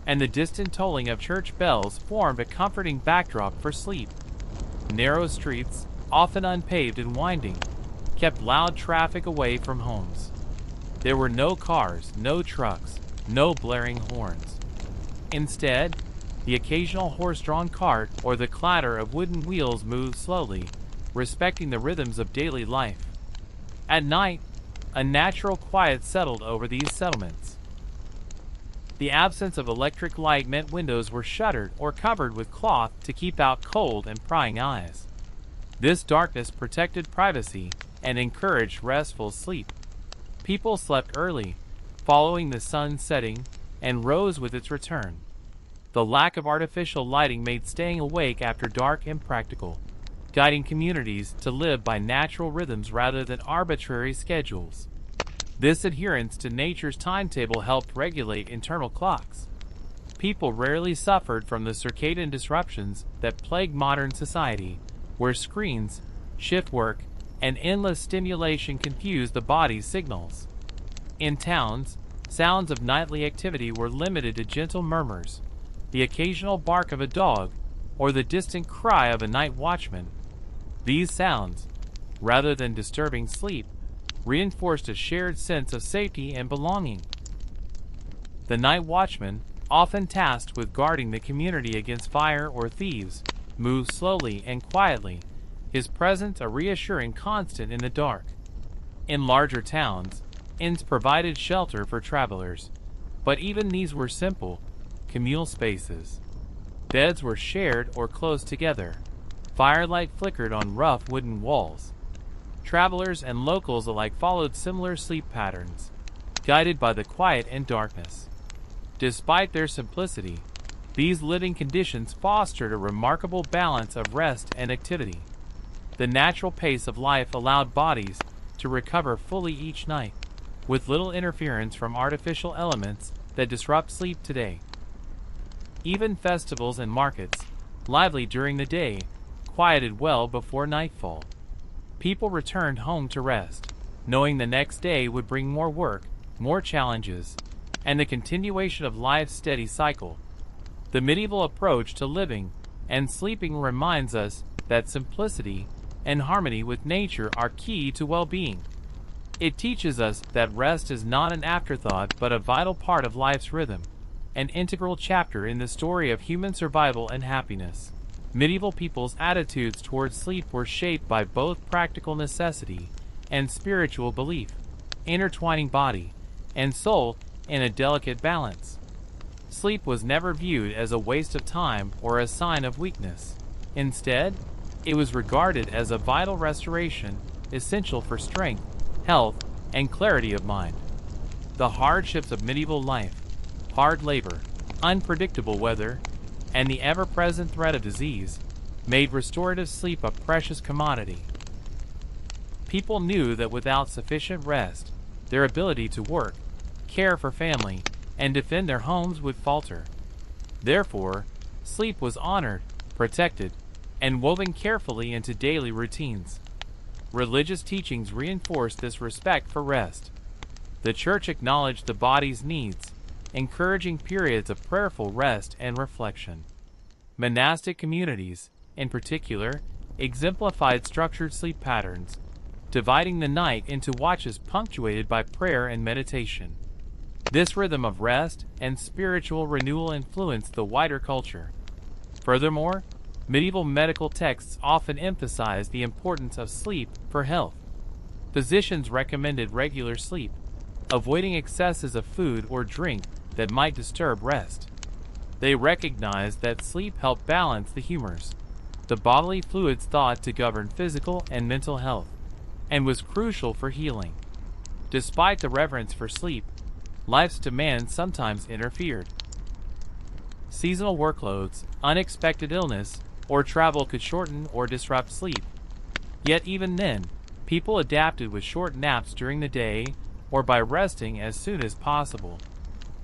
A: and the distant tolling of church bells formed a comforting backdrop for sleep. Narrow streets, often unpaved and winding, kept loud traffic away from homes. There were no cars, no trucks, no blaring horns. Instead, the occasional horse-drawn cart or the clatter of wooden wheels moved slowly, respecting the rhythms of daily life. At night, a natural quiet settled over these settlements. The absence of electric light meant windows were shuttered or covered with cloth to keep out cold and prying eyes. This darkness protected privacy and encouraged restful sleep. People slept early, following the sun setting, and rose with its return. The lack of artificial lighting made staying awake after dark impractical, guiding communities to live by natural rhythms rather than arbitrary schedules. This adherence to nature's timetable helped regulate internal clocks. People rarely suffered from the circadian disruptions that plague modern society, where screens, shift work, and endless stimulation confuse the body's signals. In towns, sounds of nightly activity were limited to gentle murmurs, the occasional bark of a dog, or the distant cry of a night watchman. These sounds, rather than disturbing sleep, reinforced a shared sense of safety and belonging. The night watchman, often tasked with guarding the community against fire or thieves, moved slowly and quietly, his presence a reassuring constant in the dark. In larger towns, inns provided shelter for travelers, but even these were simple, communal spaces. Beds were shared or close together. Firelight flickered on rough wooden walls. Travelers and locals alike followed similar sleep patterns, guided by the quiet and darkness. Despite their simplicity, these living conditions fostered a remarkable balance of rest and activity. The natural pace of life allowed bodies to recover fully each night, with little interference from artificial elements that disrupt sleep today. Even festivals and markets, lively during the day, quieted well before nightfall. People returned home to rest, knowing the next day would bring more work, more challenges, and the continuation of life's steady cycle. The medieval approach to living and sleeping reminds us that simplicity and harmony with nature are key to well-being. It teaches us that rest is not an afterthought but a vital part of life's rhythm, an integral chapter in the story of human survival and happiness. Medieval people's attitudes towards sleep were shaped by both practical necessity and spiritual belief, intertwining body and soul in a delicate balance. Sleep was never viewed as a waste of time or a sign of weakness. Instead, it was regarded as a vital restoration, essential for strength, health, and clarity of mind. The hardships of medieval life, hard labor, unpredictable weather, and the ever-present threat of disease, made restorative sleep a precious commodity. People knew that without sufficient rest, their ability to work, care for family, and defend their homes would falter. Therefore, sleep was honored, protected, and woven carefully into daily routines. Religious teachings reinforced this respect for rest. The Church acknowledged the body's needs, encouraging periods of prayerful rest and reflection. Monastic communities, in particular, exemplified structured sleep patterns, dividing the night into watches punctuated by prayer and meditation. This rhythm of rest and spiritual renewal influenced the wider culture. Furthermore, medieval medical texts often emphasized the importance of sleep for health. Physicians recommended regular sleep, avoiding excesses of food or drink that might disturb rest. They recognized that sleep helped balance the humors, the bodily fluids thought to govern physical and mental health, and was crucial for healing. Despite the reverence for sleep, life's demands sometimes interfered. Seasonal workloads, unexpected illness, or travel could shorten or disrupt sleep. Yet even then, people adapted with short naps during the day or by resting as soon as possible.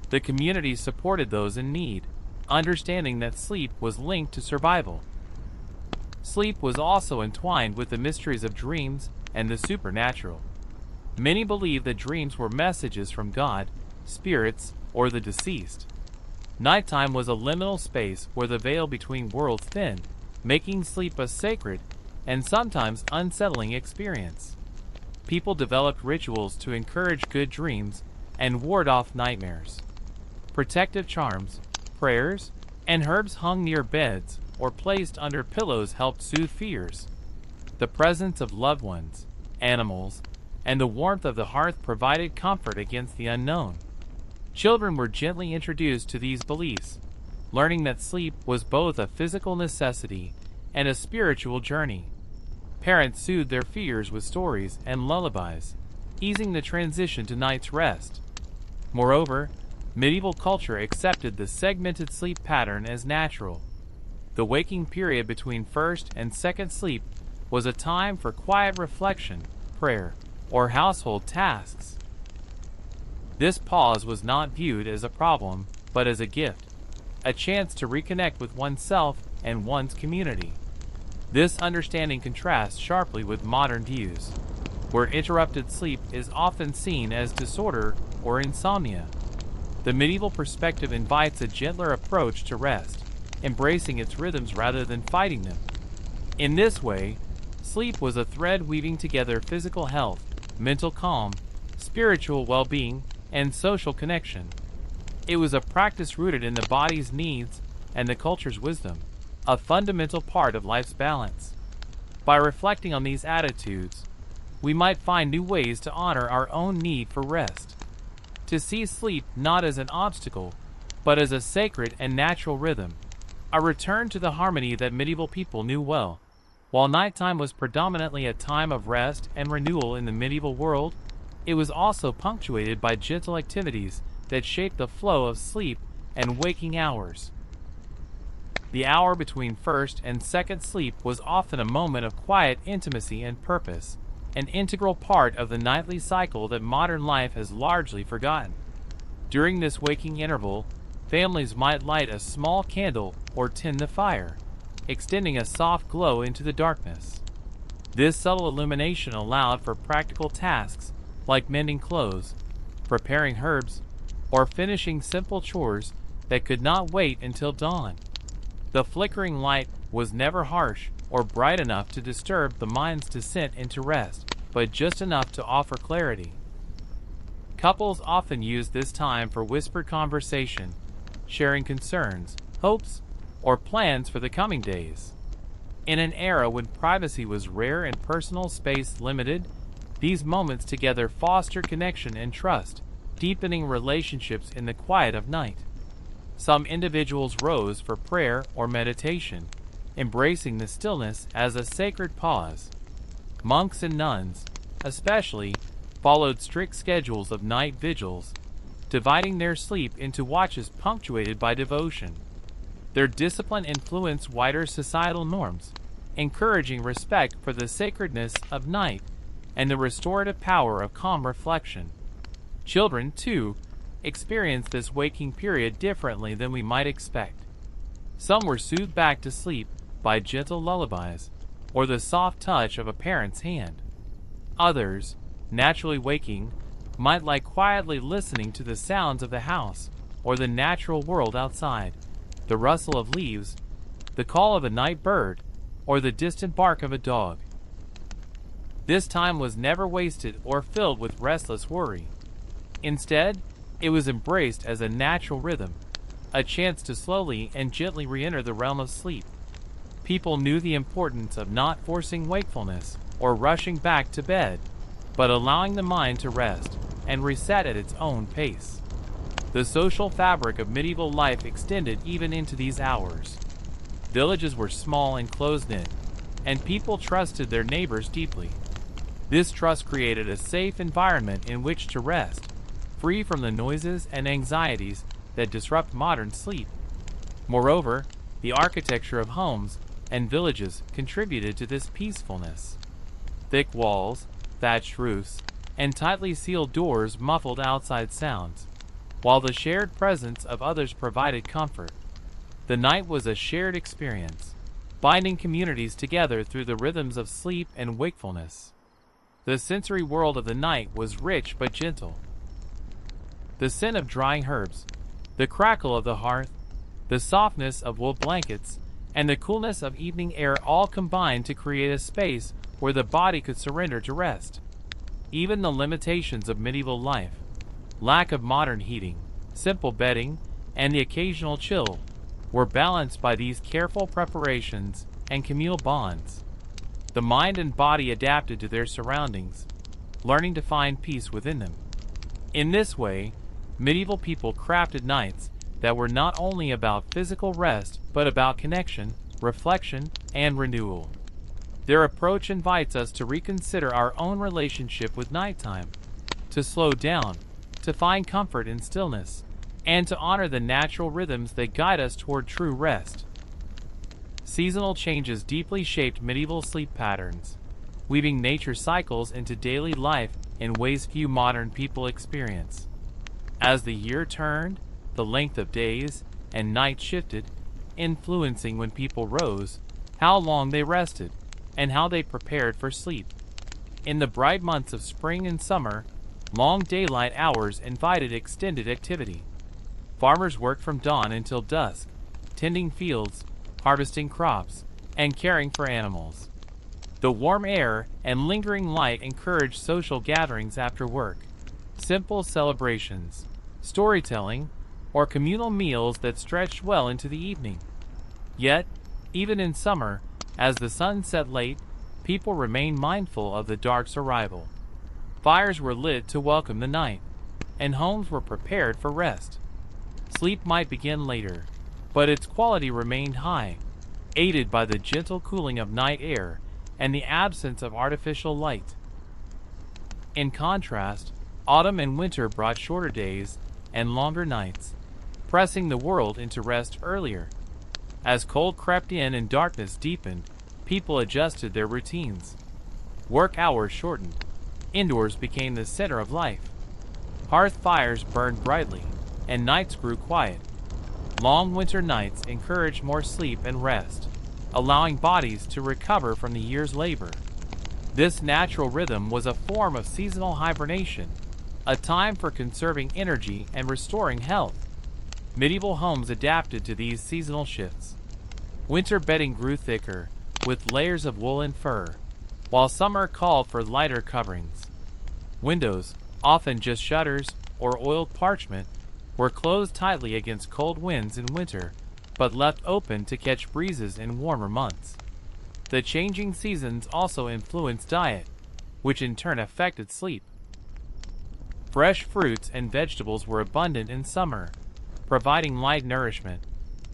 A: The community supported those in need, understanding that sleep was linked to survival. Sleep was also entwined with the mysteries of dreams and the supernatural. Many believed that dreams were messages from God, spirits, or the deceased. Nighttime was a liminal space where the veil between worlds thinned, making sleep a sacred, and sometimes unsettling experience. People developed rituals to encourage good dreams and ward off nightmares. Protective charms, prayers, and herbs hung near beds or placed under pillows helped soothe fears. The presence of loved ones, animals, and the warmth of the hearth provided comfort against the unknown. Children were gently introduced to these beliefs, learning that sleep was both a physical necessity and a spiritual journey. Parents soothed their fears with stories and lullabies, easing the transition to night's rest. Moreover, medieval culture accepted the segmented sleep pattern as natural. The waking period between first and second sleep was a time for quiet reflection, prayer, or household tasks. This pause was not viewed as a problem, but as a gift, a chance to reconnect with oneself and one's community. This understanding contrasts sharply with modern views, where interrupted sleep is often seen as disorder or insomnia. The medieval perspective invites a gentler approach to rest, embracing its rhythms rather than fighting them. In this way, sleep was a thread weaving together physical health, mental calm, spiritual well-being, and social connection. It was a practice rooted in the body's needs and the culture's wisdom, a fundamental part of life's balance. By reflecting on these attitudes, we might find new ways to honor our own need for rest, to see sleep not as an obstacle, but as a sacred and natural rhythm, a return to the harmony that medieval people knew well. While nighttime was predominantly a time of rest and renewal in the medieval world, it was also punctuated by gentle activities that shaped the flow of sleep and waking hours. The hour between first and second sleep was often a moment of quiet intimacy and purpose, an integral part of the nightly cycle that modern life has largely forgotten. During this waking interval, families might light a small candle or tend the fire, extending a soft glow into the darkness. This subtle illumination allowed for practical tasks like mending clothes, preparing herbs, or finishing simple chores that could not wait until dawn. The flickering light was never harsh or bright enough to disturb the mind's descent into rest, but just enough to offer clarity. Couples often used this time for whispered conversation, sharing concerns, hopes, or plans for the coming days. In an era when privacy was rare and personal space limited, these moments together fostered connection and trust, deepening relationships in the quiet of night. Some individuals rose for prayer or meditation, embracing the stillness as a sacred pause. Monks and nuns, especially, followed strict schedules of night vigils, dividing their sleep into watches punctuated by devotion. Their discipline influenced wider societal norms, encouraging respect for the sacredness of night and the restorative power of calm reflection. Children, too, experienced this waking period differently than we might expect. Some were soothed back to sleep by gentle lullabies or the soft touch of a parent's hand. Others, naturally waking, might lie quietly listening to the sounds of the house or the natural world outside, the rustle of leaves, the call of a night bird, or the distant bark of a dog. This time was never wasted or filled with restless worry. Instead, it was embraced as a natural rhythm, a chance to slowly and gently re-enter the realm of sleep. People knew the importance of not forcing wakefulness or rushing back to bed, but allowing the mind to rest and reset at its own pace. The social fabric of medieval life extended even into these hours. Villages were small and close-knit, and people trusted their neighbors deeply. This trust created a safe environment in which to rest, free from the noises and anxieties that disrupt modern sleep. Moreover, the architecture of homes and villages contributed to this peacefulness. Thick walls, thatched roofs, and tightly sealed doors muffled outside sounds, while the shared presence of others provided comfort. The night was a shared experience, binding communities together through the rhythms of sleep and wakefulness. The sensory world of the night was rich but gentle. The scent of drying herbs, the crackle of the hearth, the softness of wool blankets, and the coolness of evening air all combined to create a space where the body could surrender to rest. Even the limitations of medieval life, lack of modern heating, simple bedding, and the occasional chill, were balanced by these careful preparations and communal bonds. The mind and body adapted to their surroundings, learning to find peace within them. In this way, medieval people crafted nights that were not only about physical rest but about connection, reflection, and renewal. Their approach invites us to reconsider our own relationship with nighttime, to slow down, to find comfort in stillness, and to honor the natural rhythms that guide us toward true rest. Seasonal changes deeply shaped medieval sleep patterns, weaving nature cycles into daily life in ways few modern people experience. As the year turned, the length of days and nights shifted, influencing when people rose, how long they rested, and how they prepared for sleep. In the bright months of spring and summer, long daylight hours invited extended activity. Farmers worked from dawn until dusk, tending fields, harvesting crops, and caring for animals. The warm air and lingering light encouraged social gatherings after work, simple celebrations, storytelling, or communal meals that stretched well into the evening. Yet, even in summer, as the sun set late, people remained mindful of the dark's arrival. Fires were lit to welcome the night, and homes were prepared for rest. Sleep might begin later, but its quality remained high, aided by the gentle cooling of night air and the absence of artificial light. In contrast, autumn and winter brought shorter days and longer nights, pressing the world into rest earlier. As cold crept in and darkness deepened, people adjusted their routines. Work hours shortened. Indoors became the center of life. Hearth fires burned brightly, and nights grew quiet. Long winter nights encouraged more sleep and rest, allowing bodies to recover from the year's labor. This natural rhythm was a form of seasonal hibernation, a time for conserving energy and restoring health. Medieval homes adapted to these seasonal shifts. Winter bedding grew thicker, with layers of wool and fur, while summer called for lighter coverings. Windows, often just shutters or oiled parchment, were closed tightly against cold winds in winter, but left open to catch breezes in warmer months. The changing seasons also influenced diet, which in turn affected sleep. Fresh fruits and vegetables were abundant in summer, providing light nourishment,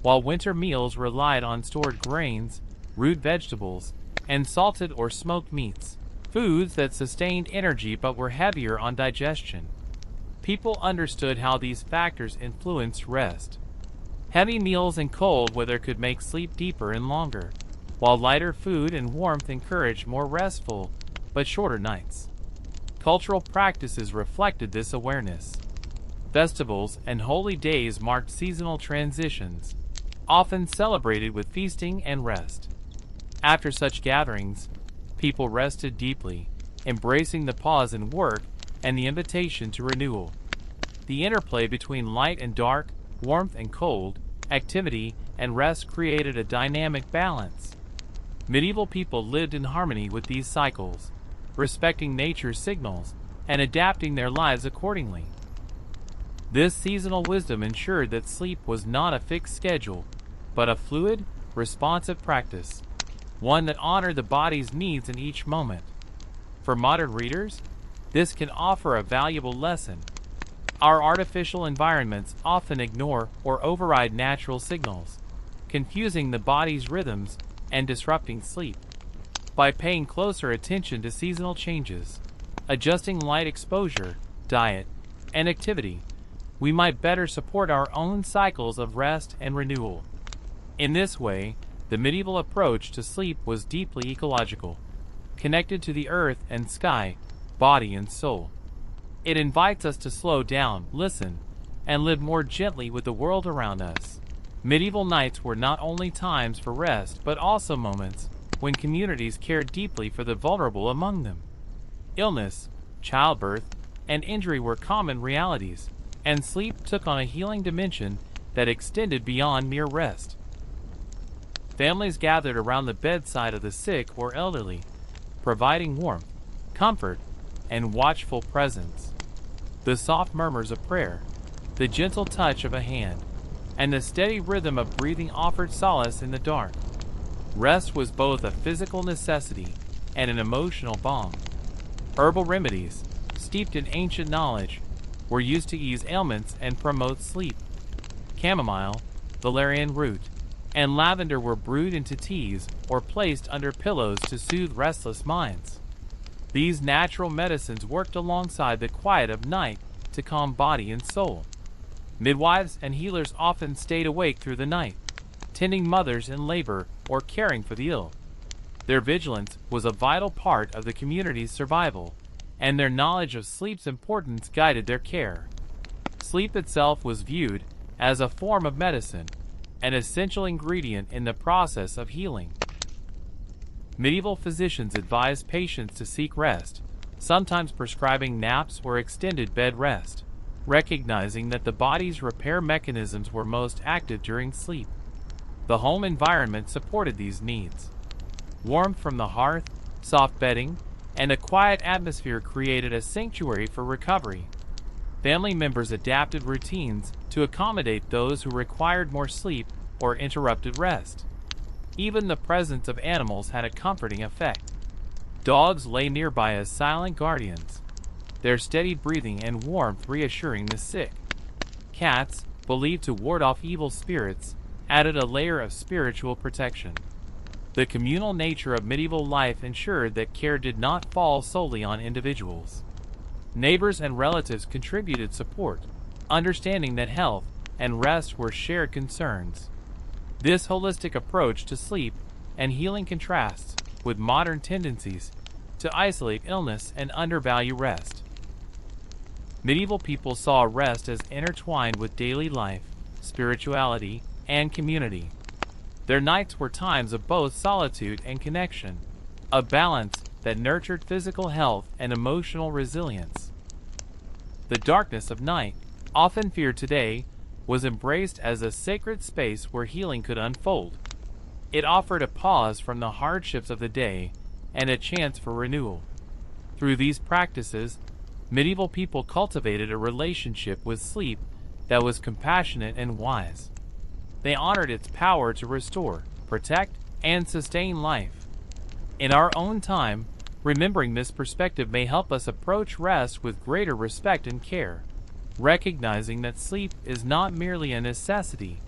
A: while winter meals relied on stored grains, root vegetables, and salted or smoked meats, foods that sustained energy but were heavier on digestion. People understood how these factors influenced rest. Heavy meals and cold weather could make sleep deeper and longer, while lighter food and warmth encouraged more restful but shorter nights. Cultural practices reflected this awareness. Festivals and holy days marked seasonal transitions, often celebrated with feasting and rest. After such gatherings, people rested deeply, embracing the pause in work and the invitation to renewal. The interplay between light and dark, warmth and cold, activity and rest created a dynamic balance. Medieval people lived in harmony with these cycles, respecting nature's signals and adapting their lives accordingly. This seasonal wisdom ensured that sleep was not a fixed schedule, but a fluid, responsive practice, one that honored the body's needs in each moment. For modern readers, this can offer a valuable lesson. Our artificial environments often ignore or override natural signals, confusing the body's rhythms and disrupting sleep. By paying closer attention to seasonal changes, adjusting light exposure, diet, and activity, we might better support our own cycles of rest and renewal. In this way, the medieval approach to sleep was deeply ecological, connected to the earth and sky, body and soul. It invites us to slow down, listen, and live more gently with the world around us. Medieval nights were not only times for rest but also moments when communities cared deeply for the vulnerable among them. Illness, childbirth, and injury were common realities, and sleep took on a healing dimension that extended beyond mere rest. Families gathered around the bedside of the sick or elderly, providing warmth, comfort, and watchful presence. The soft murmurs of prayer, the gentle touch of a hand, and the steady rhythm of breathing offered solace in the dark. Rest was both a physical necessity and an emotional balm. Herbal remedies, steeped in ancient knowledge, were used to ease ailments and promote sleep. Chamomile, valerian root, and lavender were brewed into teas or placed under pillows to soothe restless minds. These natural medicines worked alongside the quiet of night to calm body and soul. Midwives and healers often stayed awake through the night, tending mothers in labor or caring for the ill. Their vigilance was a vital part of the community's survival, and their knowledge of sleep's importance guided their care. Sleep itself was viewed as a form of medicine, an essential ingredient in the process of healing. Medieval physicians advised patients to seek rest, sometimes prescribing naps or extended bed rest, recognizing that the body's repair mechanisms were most active during sleep. The home environment supported these needs. Warmth from the hearth, soft bedding, and a quiet atmosphere created a sanctuary for recovery. Family members adapted routines to accommodate those who required more sleep or interrupted rest. Even the presence of animals had a comforting effect. Dogs lay nearby as silent guardians, their steady breathing and warmth reassuring the sick. Cats, believed to ward off evil spirits, added a layer of spiritual protection. The communal nature of medieval life ensured that care did not fall solely on individuals. Neighbors and relatives contributed support, understanding that health and rest were shared concerns. This holistic approach to sleep and healing contrasts with modern tendencies to isolate illness and undervalue rest. Medieval people saw rest as intertwined with daily life, spirituality, and community. Their nights were times of both solitude and connection, a balance that nurtured physical health and emotional resilience. The darkness of night, often feared today, was embraced as a sacred space where healing could unfold. It offered a pause from the hardships of the day and a chance for renewal. Through these practices, medieval people cultivated a relationship with sleep that was compassionate and wise. They honored its power to restore, protect, and sustain life. In our own time, remembering this perspective may help us approach rest with greater respect and care, recognizing that sleep is not merely a necessity,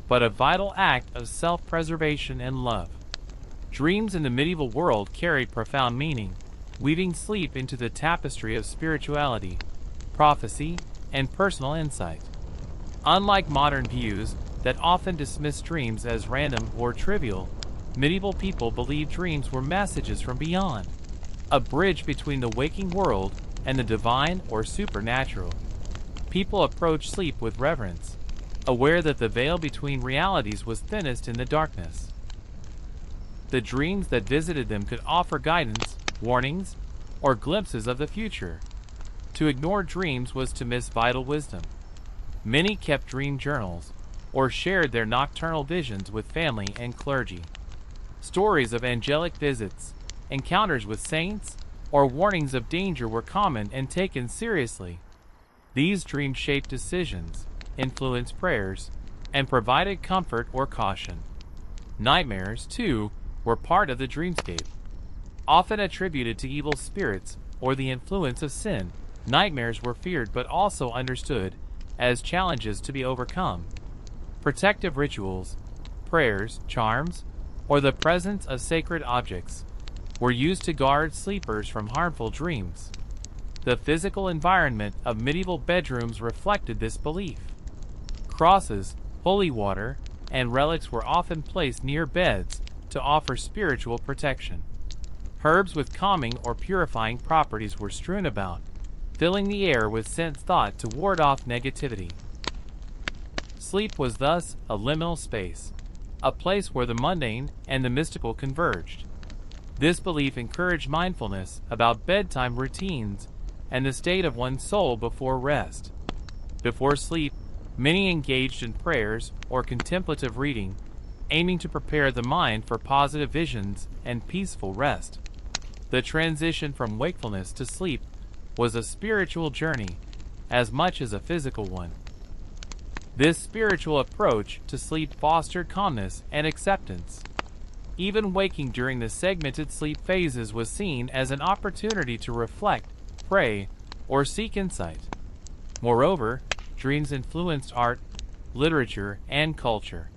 A: but a vital act of self-preservation and love. Dreams in the medieval world carried profound meaning, weaving sleep into the tapestry of spirituality, prophecy, and personal insight. Unlike modern views that often dismiss dreams as random or trivial, medieval people believed dreams were messages from beyond, a bridge between the waking world and the divine or supernatural. People approached sleep with reverence, aware that the veil between realities was thinnest in the darkness. The dreams that visited them could offer guidance, warnings, or glimpses of the future. To ignore dreams was to miss vital wisdom. Many kept dream journals, or shared their nocturnal visions with family and clergy. Stories of angelic visits, encounters with saints, or warnings of danger were common and taken seriously. These dreams shaped decisions, influenced prayers, and provided comfort or caution. Nightmares, too, were part of the dreamscape. Often attributed to evil spirits or the influence of sin, nightmares were feared but also understood as challenges to be overcome. Protective rituals, prayers, charms, or the presence of sacred objects were used to guard sleepers from harmful dreams. The physical environment of medieval bedrooms reflected this belief. Crosses, holy water, and relics were often placed near beds to offer spiritual protection. Herbs with calming or purifying properties were strewn about, filling the air with scents thought to ward off negativity. Sleep was thus a liminal space, a place where the mundane and the mystical converged. This belief encouraged mindfulness about bedtime routines and the state of one's soul before rest. Before sleep, many engaged in prayers or contemplative reading, aiming to prepare the mind for positive visions and peaceful rest. The transition from wakefulness to sleep was a spiritual journey as much as a physical one. This spiritual approach to sleep fostered calmness and acceptance. Even waking during the segmented sleep phases was seen as an opportunity to reflect, pray, or seek insight. Moreover, dreams influenced art, literature, and culture.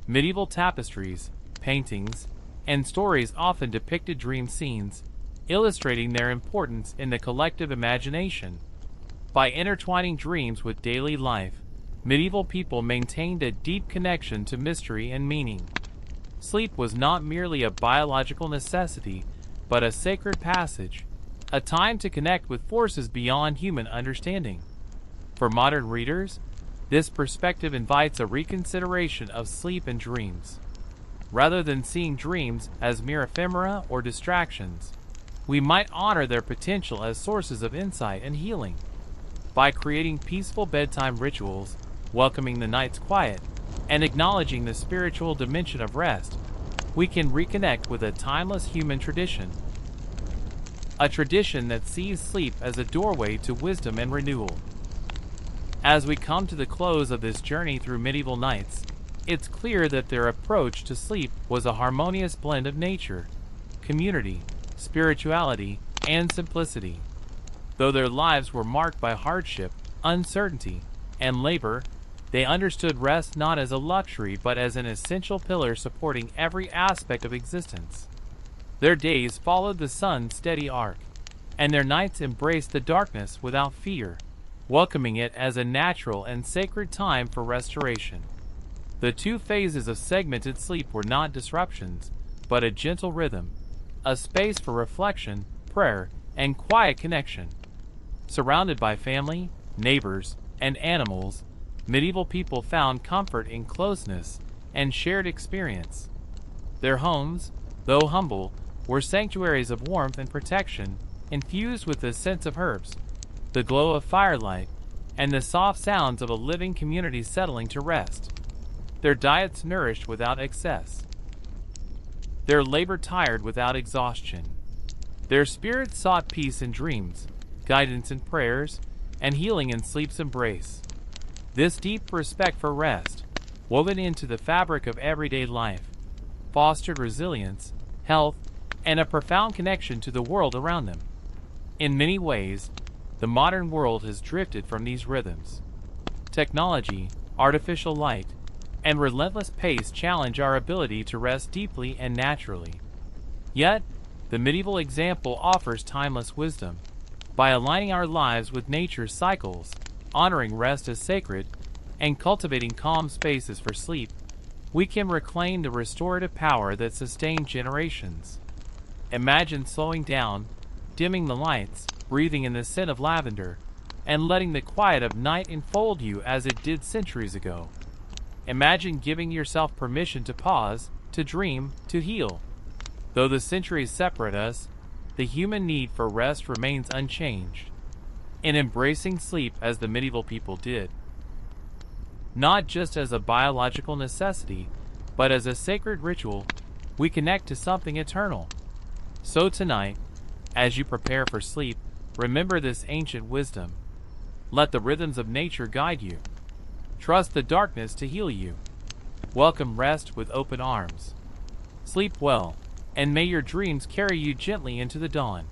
A: Medieval tapestries, paintings, and stories often depicted dream scenes, illustrating their importance in the collective imagination. By intertwining dreams with daily life, medieval people maintained a deep connection to mystery and meaning. Sleep was not merely a biological necessity, but a sacred passage, a time to connect with forces beyond human understanding. For modern readers, this perspective invites a reconsideration of sleep and dreams. Rather than seeing dreams as mere ephemera or distractions, we might honor their potential as sources of insight and healing. By creating peaceful bedtime rituals, welcoming the night's quiet, and acknowledging the spiritual dimension of rest, we can reconnect with a timeless human tradition. A tradition that sees sleep as a doorway to wisdom and renewal. As we come to the close of this journey through medieval knights, it's clear that their approach to sleep was a harmonious blend of nature, community, spirituality, and simplicity. Though their lives were marked by hardship, uncertainty, and labor, they understood rest not as a luxury but as an essential pillar supporting every aspect of existence. Their days followed the sun's steady arc, and their nights embraced the darkness without fear, welcoming it as a natural and sacred time for restoration. The two phases of segmented sleep were not disruptions, but a gentle rhythm, a space for reflection, prayer, and quiet connection. Surrounded by family, neighbors, and animals, medieval people found comfort in closeness and shared experience. Their homes, though humble, were sanctuaries of warmth and protection, infused with the scents of herbs, the glow of firelight, and the soft sounds of a living community settling to rest. Their diets nourished without excess. Their labor tired without exhaustion. Their spirits sought peace in dreams, guidance in prayers, and healing in sleep's embrace. This deep respect for rest, woven into the fabric of everyday life, fostered resilience, health, and a profound connection to the world around them. In many ways, the modern world has drifted from these rhythms. Technology, artificial light, and relentless pace challenge our ability to rest deeply and naturally. Yet, the medieval example offers timeless wisdom. By aligning our lives with nature's cycles, honoring rest as sacred, and cultivating calm spaces for sleep, we can reclaim the restorative power that sustained generations. Imagine slowing down, dimming the lights, breathing in the scent of lavender, and letting the quiet of night enfold you as it did centuries ago. Imagine giving yourself permission to pause, to dream, to heal. Though the centuries separate us, the human need for rest remains unchanged. In embracing sleep as the medieval people did, not just as a biological necessity, but as a sacred ritual, we connect to something eternal. So tonight, as you prepare for sleep, remember this ancient wisdom. Let the rhythms of nature guide you. Trust the darkness to heal you. Welcome rest with open arms. Sleep well, and may your dreams carry you gently into the dawn.